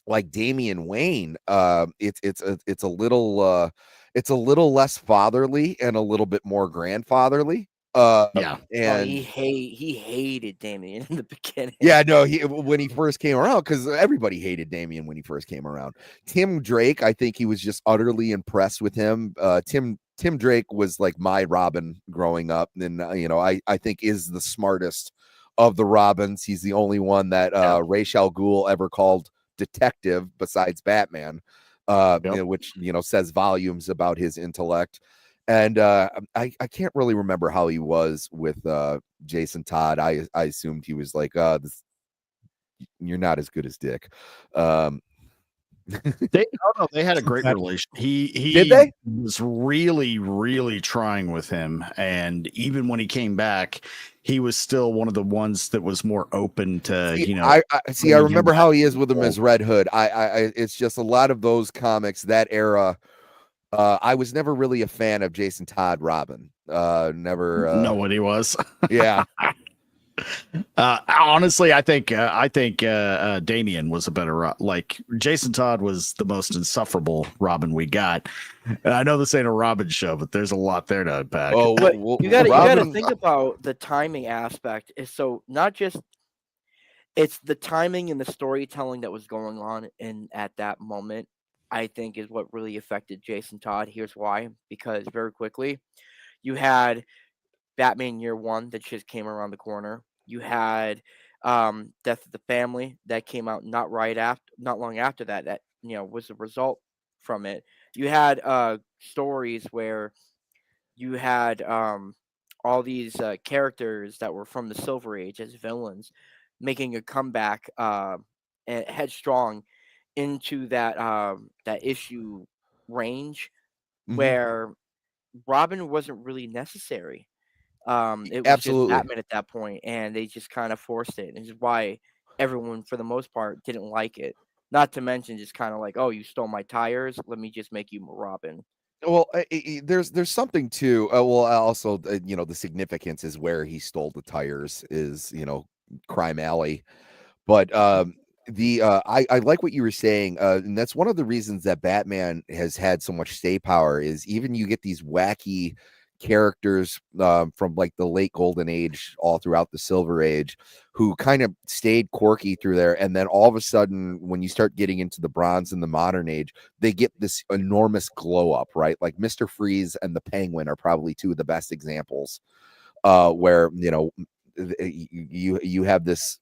like Damian Wayne, it's a little less fatherly and a little bit more grandfatherly. Yeah. And he hated Damien in the beginning. yeah, no, when he first came around, because everybody hated Damien when he first came around. Tim Drake, I think he was just utterly impressed with him. Tim Drake was like my Robin growing up, and you know, I think is the smartest of the Robins. He's the only one that Ra's al Ghul ever called detective besides Batman, you know, which, you know, says volumes about his intellect. And I can't really remember how he was with Jason Todd. I assumed he was like, you're not as good as Dick. They had a great relation. He Did they? was really, really trying with him, and even when he came back, he was still one of the ones that was more open to, See, you know. I remember how he is with him as Red Hood. It's just a lot of those comics that era. I was never really a fan of Jason Todd Robin. Never know what he was. Yeah. Honestly, I think Damian was a better, like Jason Todd was the most insufferable Robin we got. And I know this ain't a Robin show, but there's a lot there to unpack. Oh, but you gotta think about the timing aspect. Is so not just it's the timing and the storytelling that was going on at that moment, I think, is what really affected Jason Todd. Here's why. Because very quickly, you had Batman Year One that just came around the corner. You had Death of the Family that came out not long after that. That, you know, was the result from it. You had stories where you had all these characters that were from the Silver Age as villains making a comeback headstrong into that issue range, where Robin wasn't really necessary. It was Absolutely. just Batman at that point, and they just kind of forced it, and this is why everyone, for the most part, didn't like it. Not to mention, just kind of like, oh, you stole my tires. Let me just make you Robin. Well, there's something to well, also, you know, the significance is where he stole the tires is, you know, Crime Alley. But I like what you were saying, and that's one of the reasons that Batman has had so much stay power is even you get these wacky characters from like the late Golden Age all throughout the Silver Age who kind of stayed quirky through there, and then all of a sudden when you start getting into the Bronze and the Modern Age, they get this enormous glow up, right? Like Mr. Freeze and the Penguin are probably two of the best examples where, you know, you have this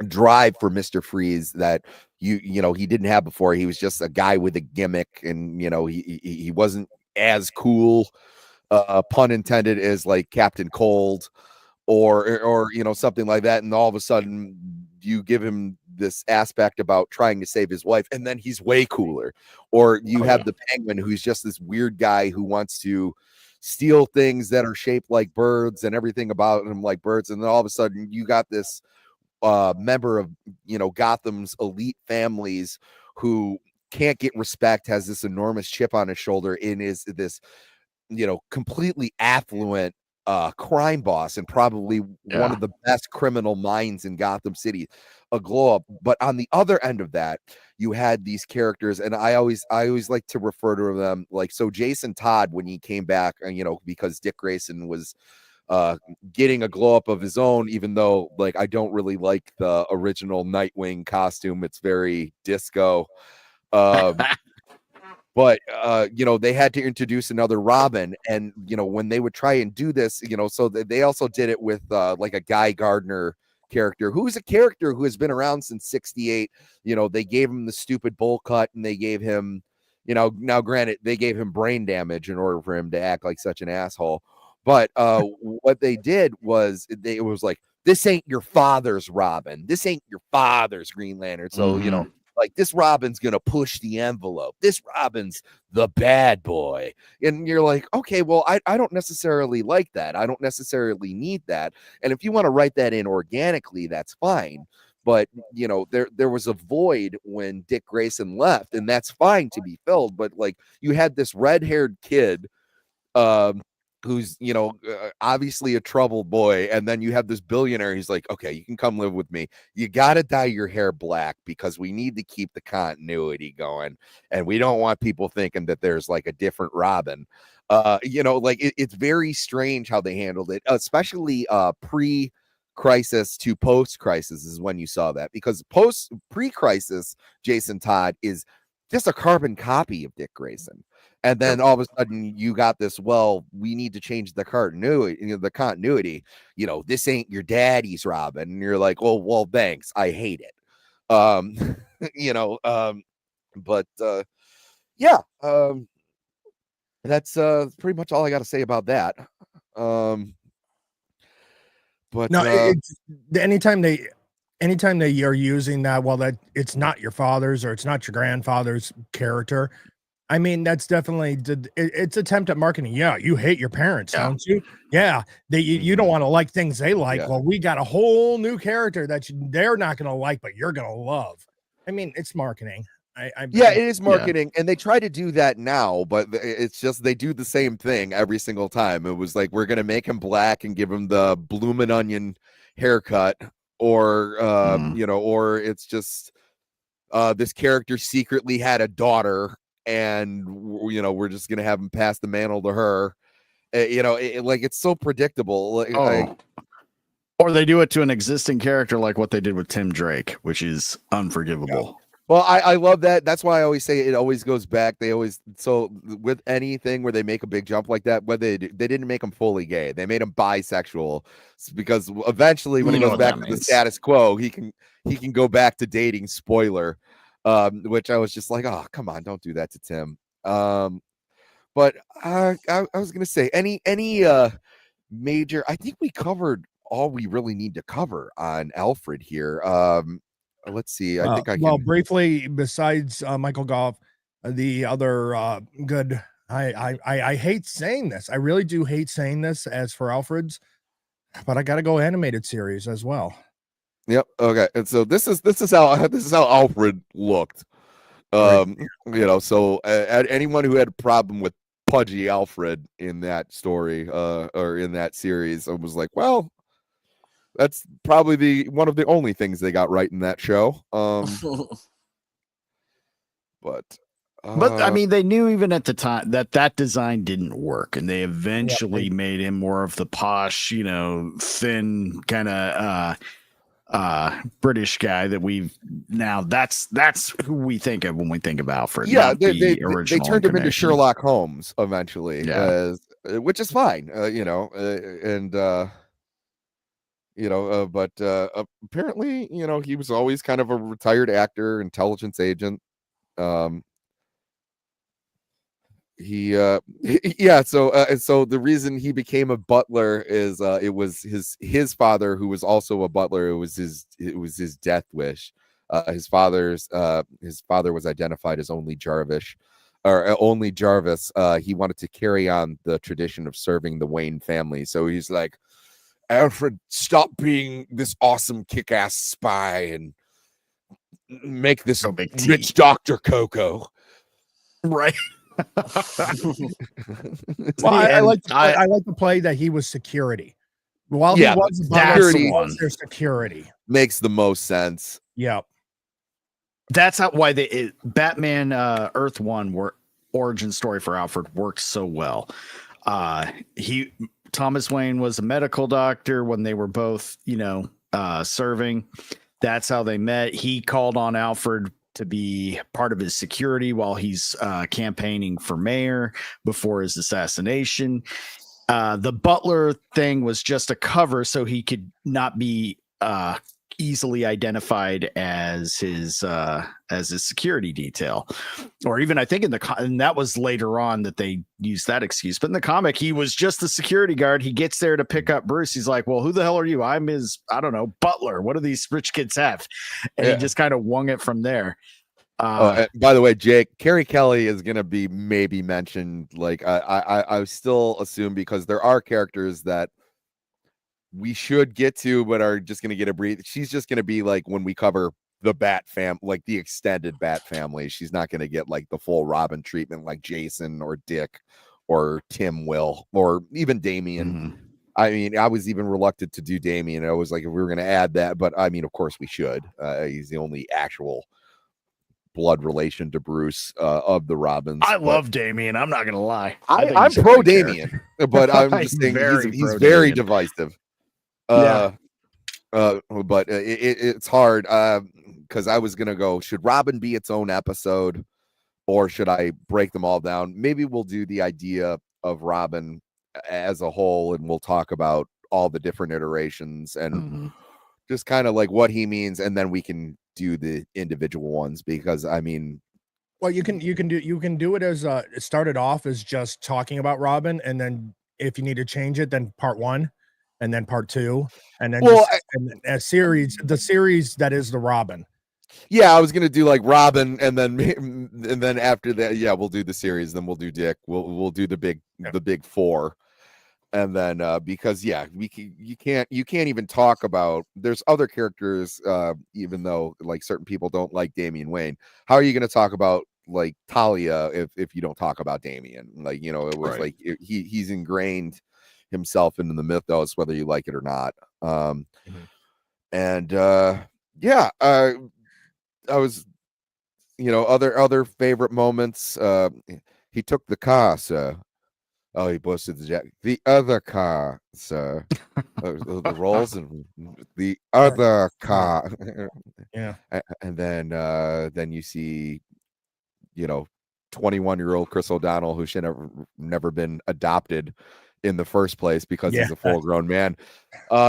drive for Mr. Freeze that you know he didn't have before. He was just a guy with a gimmick, and you know he wasn't as cool, pun intended, as like Captain Cold or you know, something like that, and all of a sudden you give him this aspect about trying to save his wife, and then he's way cooler. Or you have the Penguin, who's just this weird guy who wants to steal things that are shaped like birds and everything about him like birds, and then all of a sudden you got this member of, you know, Gotham's elite families who can't get respect, has this enormous chip on his shoulder, and is this, you know, completely affluent crime boss and probably one of the best criminal minds in Gotham City, a glow up. But on the other end of that, you had these characters, and I always like to refer to them like, so Jason Todd, when he came back, you know, because Dick Grayson was getting a glow up of his own, even though like I don't really like the original Nightwing costume. It's very disco. But you know, they had to introduce another Robin, and you know, when they would try and do this, you know, so they also did it with like a Guy Gardner character, who's a character who has been around since '68. You know, they gave him the stupid bowl cut, and they gave him, you know, now granted, they gave him brain damage in order for him to act like such an asshole. But what they did was it was like, this ain't your father's Robin. This ain't your father's Green Lantern. So, you know, like, this Robin's going to push the envelope. This Robin's the bad boy. And you're like, okay, well, I don't necessarily like that. I don't necessarily need that. And if you want to write that in organically, that's fine. But, you know, there was a void when Dick Grayson left, and that's fine to be filled. But like, you had this red-haired kid who's, obviously a troubled boy. And then you have this billionaire. He's like, okay, you can come live with me. You got to dye your hair black because we need to keep the continuity going. And we don't want people thinking that there's like a different Robin. It's very strange how they handled it, especially pre-crisis to post-crisis is when you saw that, because pre-crisis Jason Todd is just a carbon copy of Dick Grayson. And then all of a sudden you got this, well, we need to change the continuity, this ain't your daddy's Robin. And you're like, well, thanks. I hate it. That's pretty much all I got to say about that. Anytime they are using that, well, that it's not your father's or it's not your grandfather's character. I mean, that's definitely it's attempt at marketing. Yeah, you hate your parents, don't you? Yeah, you don't want to like things they like. Yeah. Well, we got a whole new character that they're not going to like, but you're going to love. I mean, it's marketing. It is marketing, and they try to do that now, but it's just they do the same thing every single time. It was like, we're going to make him black and give him the bloomin' onion haircut, or or it's just this character secretly had a daughter, and we're just gonna have him pass the mantle to her. It's so predictable. Or they do it to an existing character, like what they did with Tim Drake, which is unforgivable. Yeah. Well, I love that. That's why I always say it always goes back. So with anything where they make a big jump like that, they didn't make him fully gay. They made him bisexual, because eventually when it goes back to the status quo, he can go back to dating. Spoiler. Which I was just like, oh, come on, don't do that to Tim. But I was gonna say any major. I think we covered all we really need to cover on Alfred here. Let's see. I think I can. Well, briefly, besides Michael Goff, the other good. I hate saying this. I really do hate saying this as for Alfred's, but I got to go animated series as well. Yep. Okay. And so this is how Alfred looked. So anyone who had a problem with pudgy Alfred in that story, or in that series, I was like, well, that's probably one of the only things they got right in that show. But I mean, they knew even at the time that design didn't work, and they eventually made him more of the posh, thin kind of British guy that we've now. That's who we think of when we think of Alfred. Yeah, they turned him into Sherlock Holmes eventually, which is fine, but apparently, he was always kind of a retired actor, intelligence agent. So the reason he became a butler is it was his father, who was also a butler. It was his death wish. His father was identified as only Jarvis. He wanted to carry on the tradition of serving the Wayne family. So he's like, Alfred, stop being this awesome kick-ass spy and make this rich Dr. Coco. Right. Well, I like to play that he was security. While he was their security. Makes the most sense. Yeah. That's why Batman Earth 1 origin story for Alfred worked so well. Thomas Wayne was a medical doctor when they were both, serving. That's how they met. He called on Alfred to be part of his security while he's campaigning for mayor before his assassination. The butler thing was just a cover so he could not be easily identified as his security detail, or even I think and that was later on that they used that excuse. But in the comic, he was just the security guard. He gets there to pick up Bruce. He's like, well, who the hell are you? I'm his, I don't know, butler. What do these rich kids have? And he just kind of wung it from there. By the way, Jake, Carrie Kelly is gonna be maybe mentioned. Like I still assume, because there are characters that we should get to, but are just going to get a brief. She's just going to be like when we cover the Bat fam, like the extended Bat family. She's not going to get like the full Robin treatment like Jason or Dick or Tim will, or even Damien. Mhm. I mean, I was even reluctant to do Damien. I was like, if we were going to add that, but I mean, of course we should. He's the only actual blood relation to Bruce of the Robins. I love Damien. I'm not gonna lie. I'm pro Damien, but I'm just saying he's very divisive. But it's hard because I was gonna go, should Robin be its own episode, or should I break them all down? Maybe we'll do the idea of Robin as a whole, and we'll talk about all the different iterations and just kind of like what he means, and then we can do the individual ones, because I mean, well, you can do it as it started off as just talking about Robin, and then if you need to change it, then part 1 and then part 2, and then a series, the series that is the Robin. Yeah, I was gonna do like Robin, and then after that, yeah, we'll do the series, then we'll do Dick, we'll do the big 4. And then because you can't even talk about, there's other characters, even though like certain people don't like Damian Wayne. How are you going to talk about like Talia if you don't talk about Damian? Like, you know, it was like he's ingrained himself into the mythos, whether you like it or not. And I was, you know, other favorite moments. He took the car, sir. Oh, he busted the jack. The other car, sir. The rolls and the other car. Yeah. And then you see, you know, 21-year-old Chris O'Donnell, who should have never been adopted in the first place because he's a full-grown man,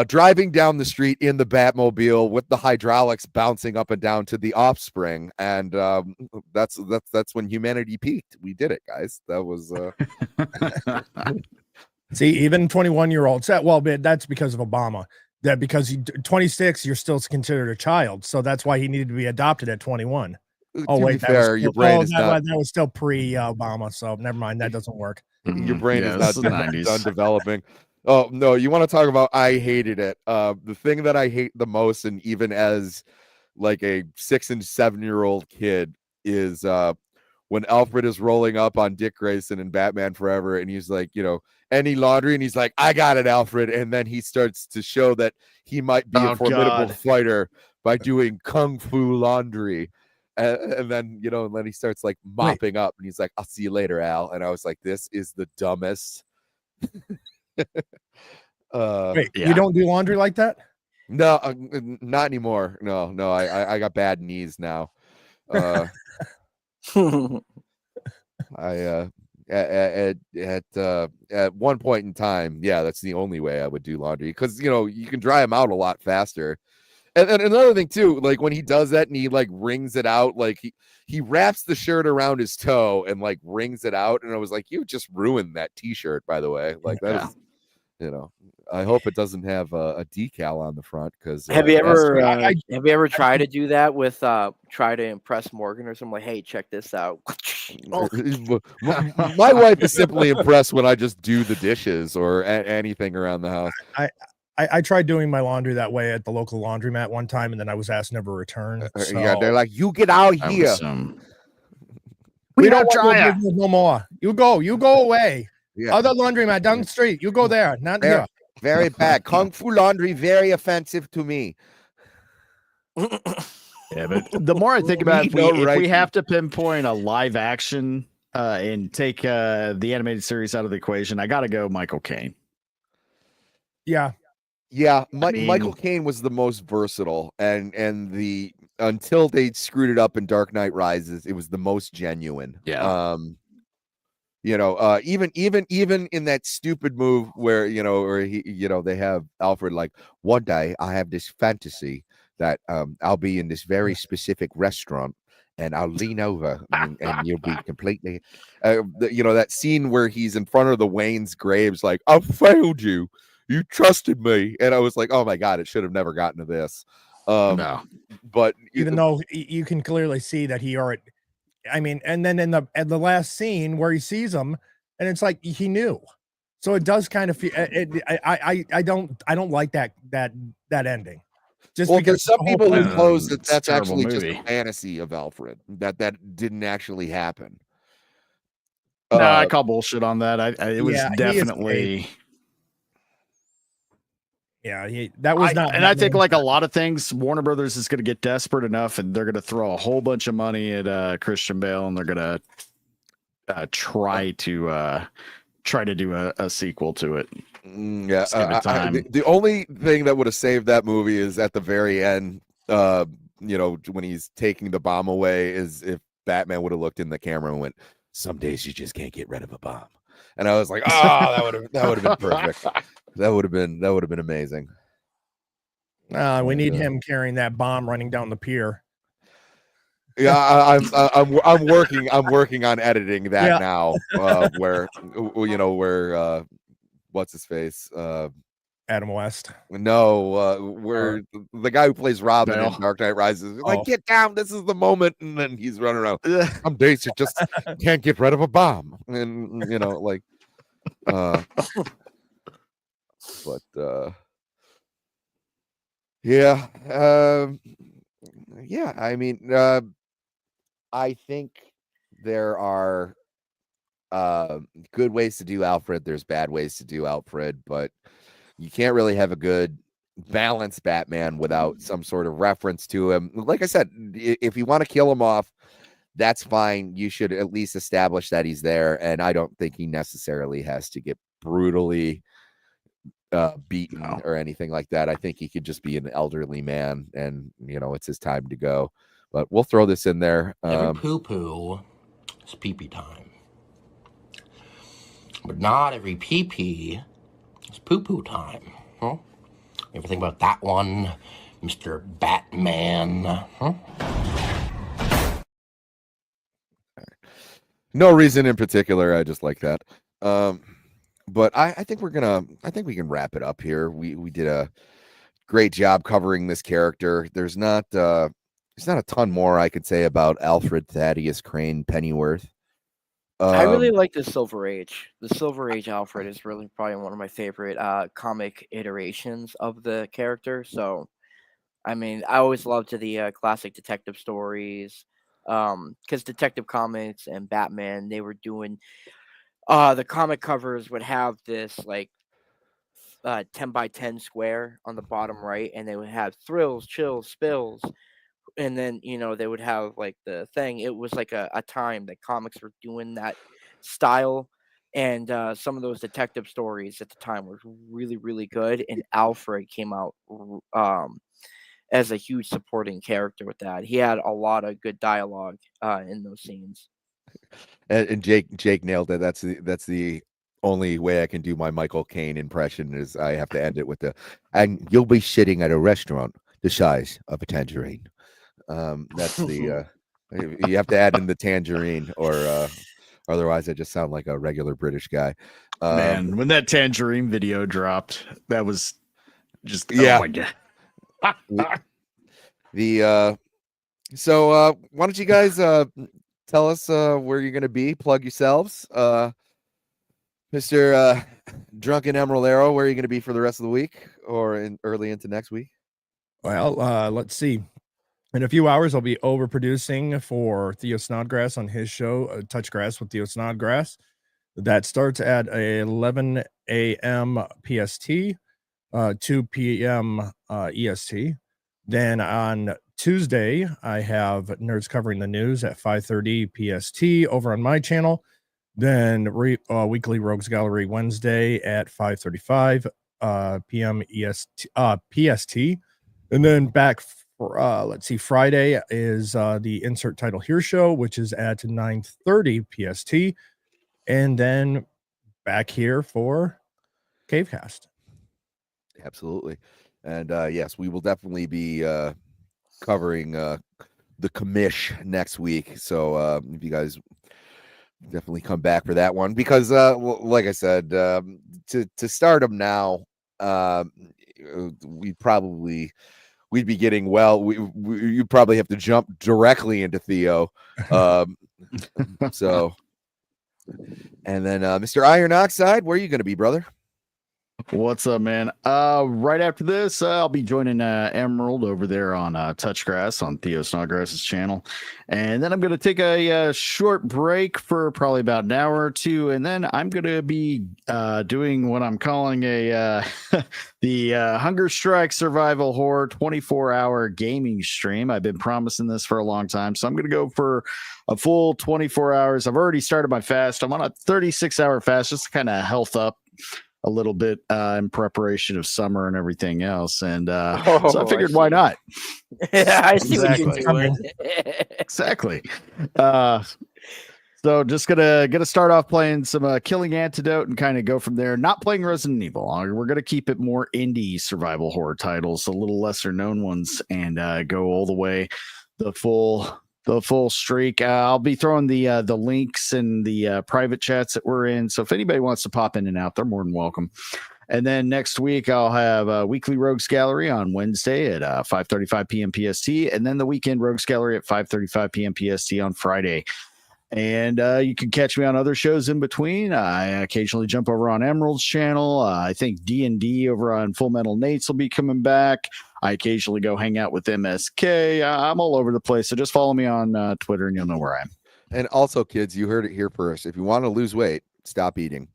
driving down the street in the Batmobile with the hydraulics bouncing up and down to the Offspring, and that's when humanity peaked. We did it, guys. That was see, even 21-year-olds. Well, that's because of Obama. That because 26, you're still considered a child, so that's why he needed to be adopted at 21. Oh wait, fair, your brain is not. That was still pre-Obama, so never mind. That doesn't work. Your brain is not done developing. Oh no, you want to talk about? I hated it. The thing that I hate the most, and even as like a 6 and 7-year-old kid, is when Alfred is rolling up on Dick Grayson in Batman Forever, and he's like, you know, any laundry, and he's like, I got it, Alfred, and then he starts to show that he might be a formidable fighter by doing kung fu laundry. And then, you know, and then he starts like mopping up, and he's like, I'll see you later, Al. And I was like, this is the dumbest. You don't do laundry like that? No, not anymore. No, I got bad knees now. I at one point in time, yeah, that's the only way I would do laundry, because, you know, you can dry them out a lot faster. And another thing too, like when he does that and he like wrings it out, like he wraps the shirt around his toe and like wrings it out, and I was like, you just ruined that t-shirt, by the way. Like that is, you know, I hope it doesn't have a decal on the front, because have you ever tried to do that with try to impress Morgan or something, like, hey, check this out? My wife is simply impressed when I just do the dishes or anything around the house. I tried doing my laundry that way at the local laundromat one time, and then I was asked never return. So. Yeah, they're like, you get out here. We don't try it no more. You go away. Yeah. Other laundromat down the street. You go there, not here. Very bad. Kung Fu laundry, very offensive to me. Yeah, but the more I think about it, if we have to pinpoint a live action and take the animated series out of the equation, I got to go Michael Caine. Yeah. Yeah, Michael Caine was the most versatile, and until they screwed it up in Dark Knight Rises, it was the most genuine. Yeah. You know, even in that stupid move where, you know, or he, you know, they have Alfred like, one day I have this fantasy that I'll be in this very specific restaurant, and I'll lean over and you'll be completely, you know, that scene where he's in front of the Wayne's graves, like, I failed you. You trusted me. And I was like, oh my God, it should have never gotten to this. No. But even though you can clearly see that he already, I mean, and then in the last scene where he sees him, and it's like he knew. So it does kind of feel I don't like that ending. Just because there's some people who pose that's actually just a fantasy of Alfred, that didn't actually happen. No, I call bullshit on that. It was Yeah, definitely. Yeah, that was not. And I think like a lot of things, Warner Brothers is going to get desperate enough, and they're going to throw a whole bunch of money at Christian Bale, and they're going to try to do a sequel to it. Yeah, the only thing that would have saved that movie is at the very end. When he's taking the bomb away, is if Batman would have looked in the camera and went, "Some days you just can't get rid of a bomb," and I was like, "Oh, that would have been perfect. That would have been amazing." We need him carrying that bomb running down the pier. Yeah, I'm working on editing that now. Where what's his face? Adam West. No, where the guy who plays Robin in Dark Knight Rises is like, "Get down, this is the moment," and then he's running around. Some days you just can't get rid of a bomb, and yeah, I mean, I think there are good ways to do Alfred. There's bad ways to do Alfred, but you can't really have a good balanced Batman without some sort of reference to him. Like I said, if you want to kill him off, that's fine. You should at least establish that he's there, and I don't think he necessarily has to get brutally beaten or anything like that. I think he could just be an elderly man, and it's his time to go. But we'll throw this in there. Every poo-poo is pee-pee time, but not every pee-pee is poo-poo time. Huh? You ever think about that one, Mr. Batman? Huh? No reason in particular. I just like that. But I think we can wrap it up here. We did a great job covering this character. There's not a ton more I could say about Alfred Thaddeus Crane Pennyworth. I really like the Silver Age. The Silver Age Alfred is really probably one of my favorite comic iterations of the character. So, I mean, I always loved the classic detective stories, because Detective Comics and Batman, they were doing the comic covers would have this like 10 by 10 square on the bottom right, and they would have thrills, chills, spills, and then they would have like the thing. It was like a time that comics were doing that style, and some of those detective stories at the time were really, really good, and Alfred came out as a huge supporting character with that. He had a lot of good dialogue in those scenes. And Jake nailed it. That's the only way I can do my Michael Caine impression, is I have to end it with and you'll be sitting at a restaurant the size of a tangerine. That's the you have to add in the tangerine, or otherwise I just sound like a regular British guy. Man, when that tangerine video dropped, that was just yeah. Oh my God. So why don't you guys tell us where you're going to be? Plug yourselves. Mr. Drunken Emerald Arrow, where are you going to be for the rest of the week, or early into next week? Well, let's see. In a few hours, I'll be overproducing for Theo Snodgrass on his show, Touch Grass with Theo Snodgrass. That starts at 11 a.m. PST, 2 p.m. EST. Then on Tuesday, I have Nerds Covering the News at 5:30 PST over on my channel. Then Weekly Rogues Gallery Wednesday at 5:35 p.m. PST. And then back for, Friday is the Insert Title Here show, which is at 9:30 PST. And then back here for Cavecast. Absolutely. And yes, we will definitely be covering the commish next week. So if you guys definitely come back for that one, because like I said, to start them now, we'd be getting you'd probably have to jump directly into Theo. So, and then Mr. Iron Oxide, where are you going to be, brother? What's up, man? Right after this, I'll be joining Emerald over there on Touchgrass on Theo Snodgrass's channel. And then I'm going to take a short break for probably about an hour or two. And then I'm going to be doing what I'm calling a the Hunger Strike Survival Horror 24-hour gaming stream. I've been promising this for a long time. So I'm going to go for a full 24 hours. I've already started my fast. I'm on a 36-hour fast just to kind of health up a little bit in preparation of summer and everything else. And so I figured, why not? Yeah, I see Exactly. what you're doing. Exactly. So just gonna start off playing some Killing Antidote and kind of go from there. Not playing Resident Evil. We're gonna keep it more indie survival horror titles, a little lesser known ones, and go all the way the full streak. I'll be throwing the links in the private chats that we're in. So if anybody wants to pop in and out, they're more than welcome. And then next week, I'll have a weekly Rogues Gallery on Wednesday at 5:35 p.m. PST, and then the weekend Rogues Gallery at 5:35 p.m. PST on Friday. And you can catch me on other shows in between. I occasionally jump over on Emerald's channel. I think D&D over on Full Metal Nates will be coming back. I occasionally go hang out with MSK. I'm all over the place. So just follow me on Twitter and you'll know where I am. And also, kids, you heard it here first. If you want to lose weight, stop eating.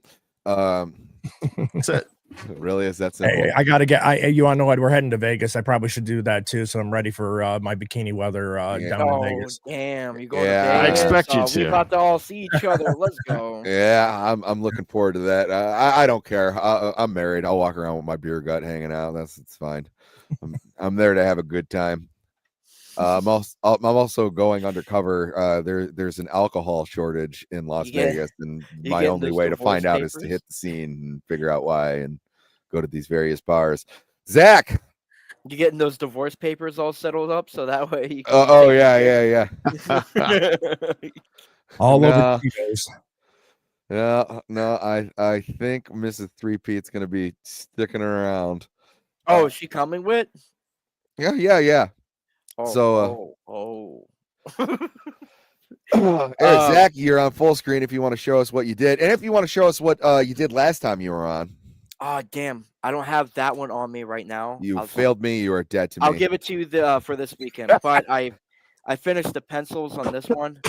That's it. It really is that simple. Hey, I gotta get. You want to know what? We're heading to Vegas. I probably should do that too, so I'm ready for my bikini weather down in Vegas. Damn, you going Yeah, to Vegas? I expect you to. We're about to all see each other. Let's go. Yeah, I'm looking forward to that. I don't care. I'm married. I'll walk around with my beer gut hanging out. It's fine. I'm there to have a good time. I'm also going undercover. There's an alcohol shortage in Las Vegas, and my only way to find out is to hit the scene and figure out why, and go to these various bars. Zach, you getting those divorce papers all settled up so that way you can yeah. All over the No, I think Mrs. 3P's gonna be sticking around. Oh, is she coming with? Yeah. Zach, you're on full screen if you want to show us what you did, and if you want to show us what you did last time you were on. Oh, damn, I don't have that one on me right now. You failed me. You are dead to me. I'll give it to you for this weekend, but I finished the pencils on this one.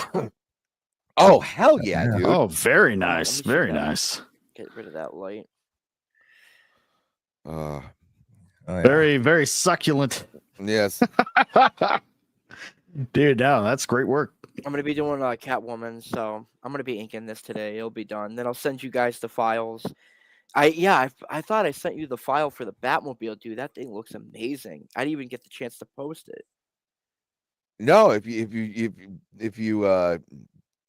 Oh, hell yeah, dude. Oh, very nice. Very nice. Get rid of that light. Very, very succulent. Yes. Dude, no, that's great work. I'm going to be doing Catwoman, so I'm going to be inking this today. It'll be done. Then I'll send you guys the files. I thought I sent you the file for the Batmobile, dude. That thing looks amazing. I didn't even get the chance to post it. No, if you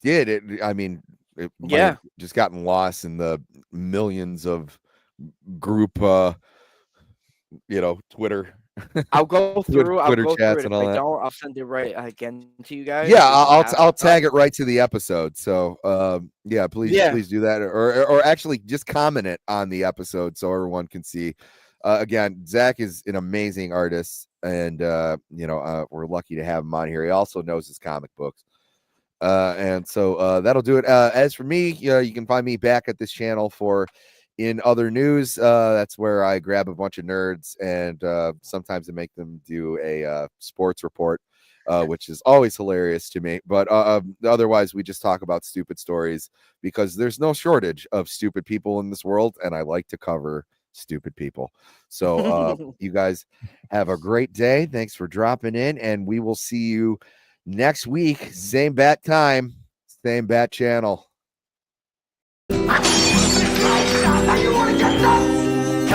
did it, I mean, it might have just gotten lost in the millions of group, Twitter. I'll go through. I'll Twitter go chats through it. and all If that. I don't, I'll send it right again to you guys. Yeah, I'll tag it right to the episode. So, please do that, or actually just comment it on the episode so everyone can see. Again, Zach is an amazing artist, and we're lucky to have him on here. He also knows his comic books, and so that'll do it. As for me, you can find me back at this channel for in other news. That's where I grab a bunch of nerds and sometimes I make them do a sports report, which is always hilarious to me. But otherwise, we just talk about stupid stories because there's no shortage of stupid people in this world, and I like to cover stupid people. So you guys have a great day. Thanks for dropping in, and we will see you next week. Same bat time, same bat channel. Come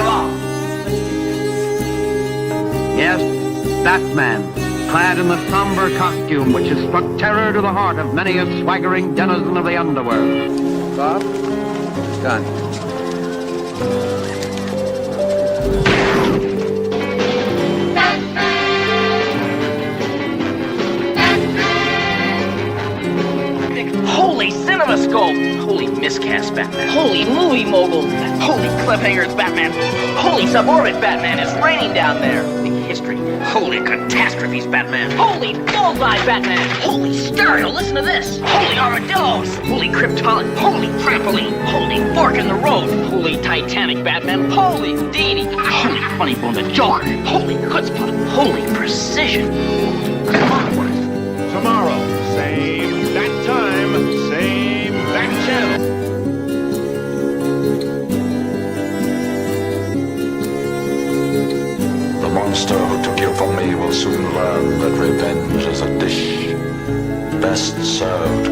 on. Yes, Batman, clad in the somber costume which has struck terror to the heart of many a swaggering denizen of the underworld. Bob? Done. Holy CinemaScope! Holy miscast Batman! Holy movie mogul! Holy clever cliffhanger, it's Batman. Holy suborbit, Batman, it's raining down there. Holy history. Holy catastrophes, Batman. Holy bullseye, Batman. Holy stereo, listen to this. Holy armadillos. Holy Krypton. Holy trampoline. Holy fork in the road. Holy Titanic, Batman. Holy Houdini. Holy funny bone, the Joker. Holy chutzpah. Holy precision. Come on, Worth. Tomorrow, same bat time, same bat channel. The monster who took you from me will soon learn that revenge is a dish best served